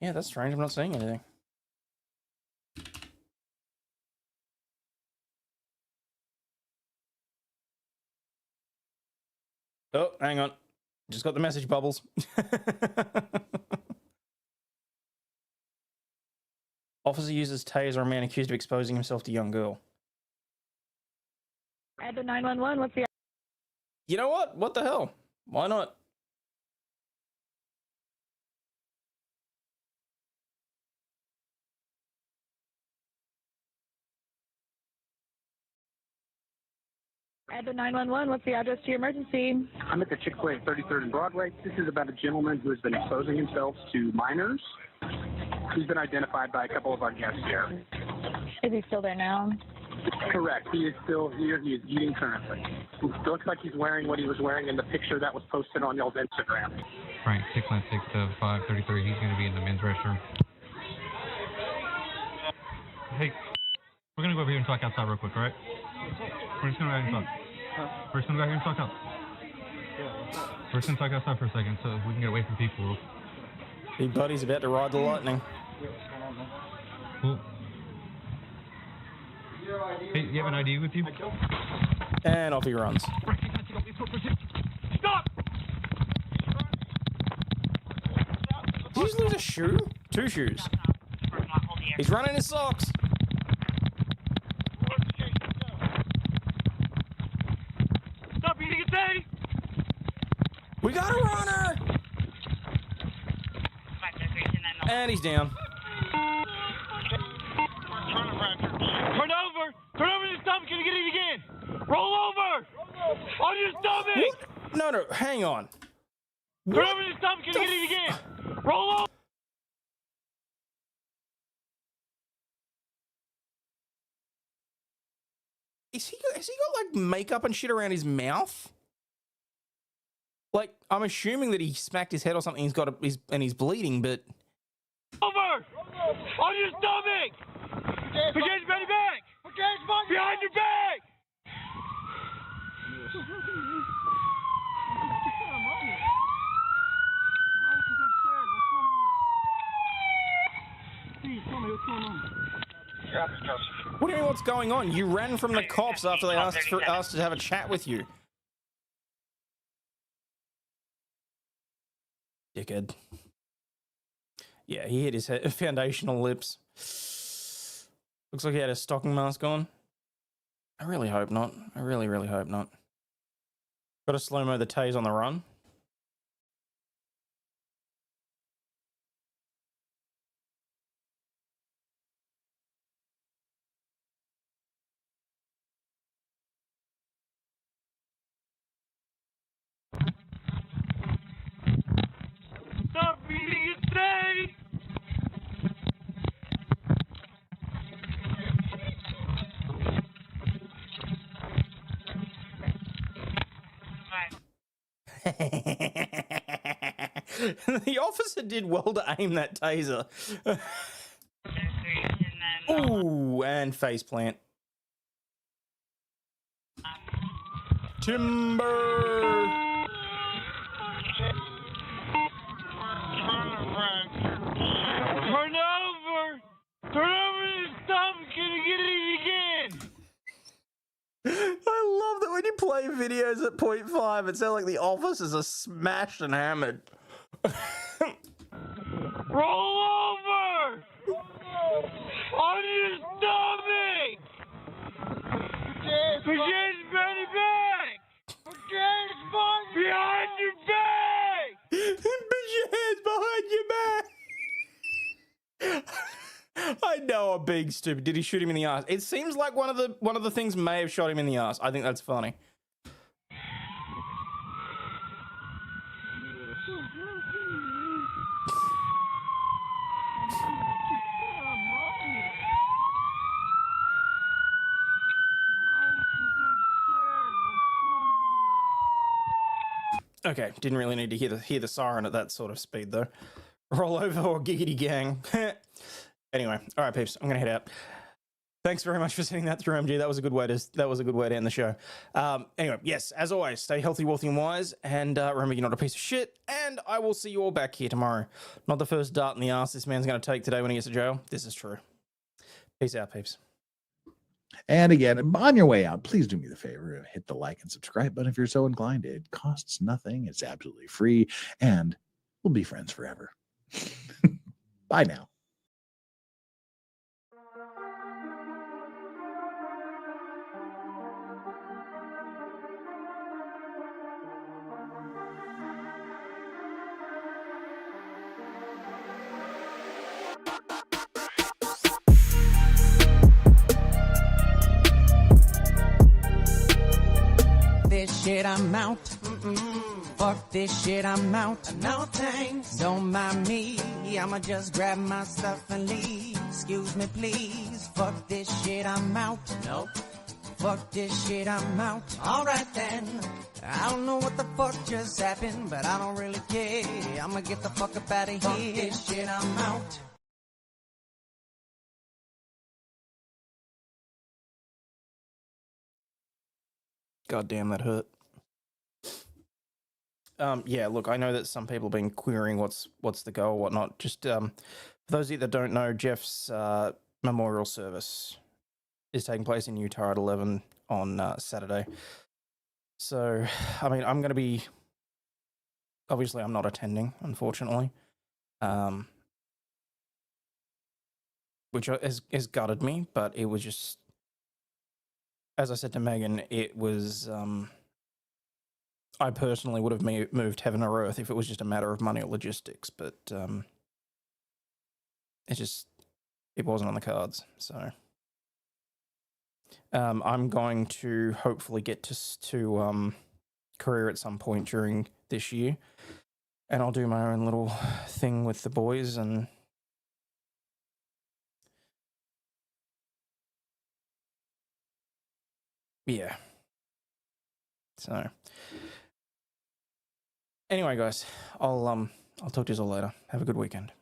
Yeah, that's strange. I'm not seeing anything. Oh, hang on. Just got the message bubbles. Officer uses taser on man accused of exposing himself to young girl. Add the 911. What's the... You know what? What the hell? Why not? Add the 911. What's the address to your emergency? I'm at the Chick-fil-A at 33rd and Broadway. This is about a gentleman who has been exposing himself to minors. He's been identified by a couple of our guests here. Is he still there now? Correct. He is still here. He is eating currently. It looks like he's wearing what he was wearing in the picture that was posted on y'all's Instagram. Frank, 696 to 533. He's going to be in the men's restroom. Hey, we're going to go over here and talk outside real quick, all right? We're just going to go ahead and talk. We're just going to go here and talk out. We're just going to talk outside for a second so we can get away from people. Big buddy's about to ride the lightning. Cool. Hey, you have an ID with you? And off he runs. Stop! Did he just lose a shoe? 2 shoes. He's running his socks. Stop eating a day! We got a runner! And he's down. Turn over! Turn over your stomach and get it again! Roll over! On your stomach! What? No, hang on. Turn over your stomach and get it again! Roll over! Has he got like makeup and shit around his mouth? Like, I'm assuming that he smacked his head or something. He's bleeding, but Over! On your stomach! Forget your belly back! Behind your back! what do you mean what's going on? You ran from the cops after they asked to have a chat with you. Dickhead. Yeah, he hit his foundational lips. Looks like he had a stocking mask on. I really hope not. I really, really hope not. Got to slow-mo the tase on the run. Stop eating it today! The officer did well to aim that taser. Ooh, and faceplant. Timber! Turn over! Turn over your stomach and get it again! I love that when you play videos at 0.5, it sounds like the officers are smashed and hammered. Roll over! On your stomach! Forget your belly back! Behind your back! Put your hands behind your back! I know I'm being stupid. Did he shoot him in the ass? It seems like one of the things may have shot him in the ass. I think that's funny. Okay, didn't really need to hear the siren at that sort of speed though. Roll over or giggity gang. Anyway, all right, peeps, I'm gonna head out. Thanks very much for sending that through, MG. That was a good way to end the show. Anyway, yes, as always, stay healthy, wealthy, and wise, and remember you're not a piece of shit. And I will see you all back here tomorrow. Not the first dart in the ass this man's going to take today when he gets to jail. This is true. Peace out, peeps. And again, on your way out, please do me the favor of hit the like and subscribe button if you're so inclined. It costs nothing. It's absolutely free, and we'll be friends forever. Bye now. This shit, I'm out. Fuck this shit, I'm out. No thanks. Don't mind me. I'ma just grab my stuff and leave. Excuse me, please. Fuck this shit, I'm out. Nope. Fuck this shit, I'm out. Alright then. I don't know what the fuck just happened, but I don't really care. I'ma get the fuck up out of here. Fuck this shit, I'm out. God damn, that hurt. Yeah, look, I know that some people have been querying what's the go or whatnot. Just for those of you that don't know, Jeff's memorial service is taking place in Utah at 11 on Saturday. So, I mean, I'm going to be... Obviously, I'm not attending, unfortunately. Which has gutted me, but it was just... As I said to Megan, it was... I personally would have moved heaven or earth if it was just a matter of money or logistics, but it wasn't on the cards. So I'm going to hopefully get to career at some point during this year, and I'll do my own little thing with the boys and yeah. So anyway, guys, I'll talk to you all later. Have a good weekend.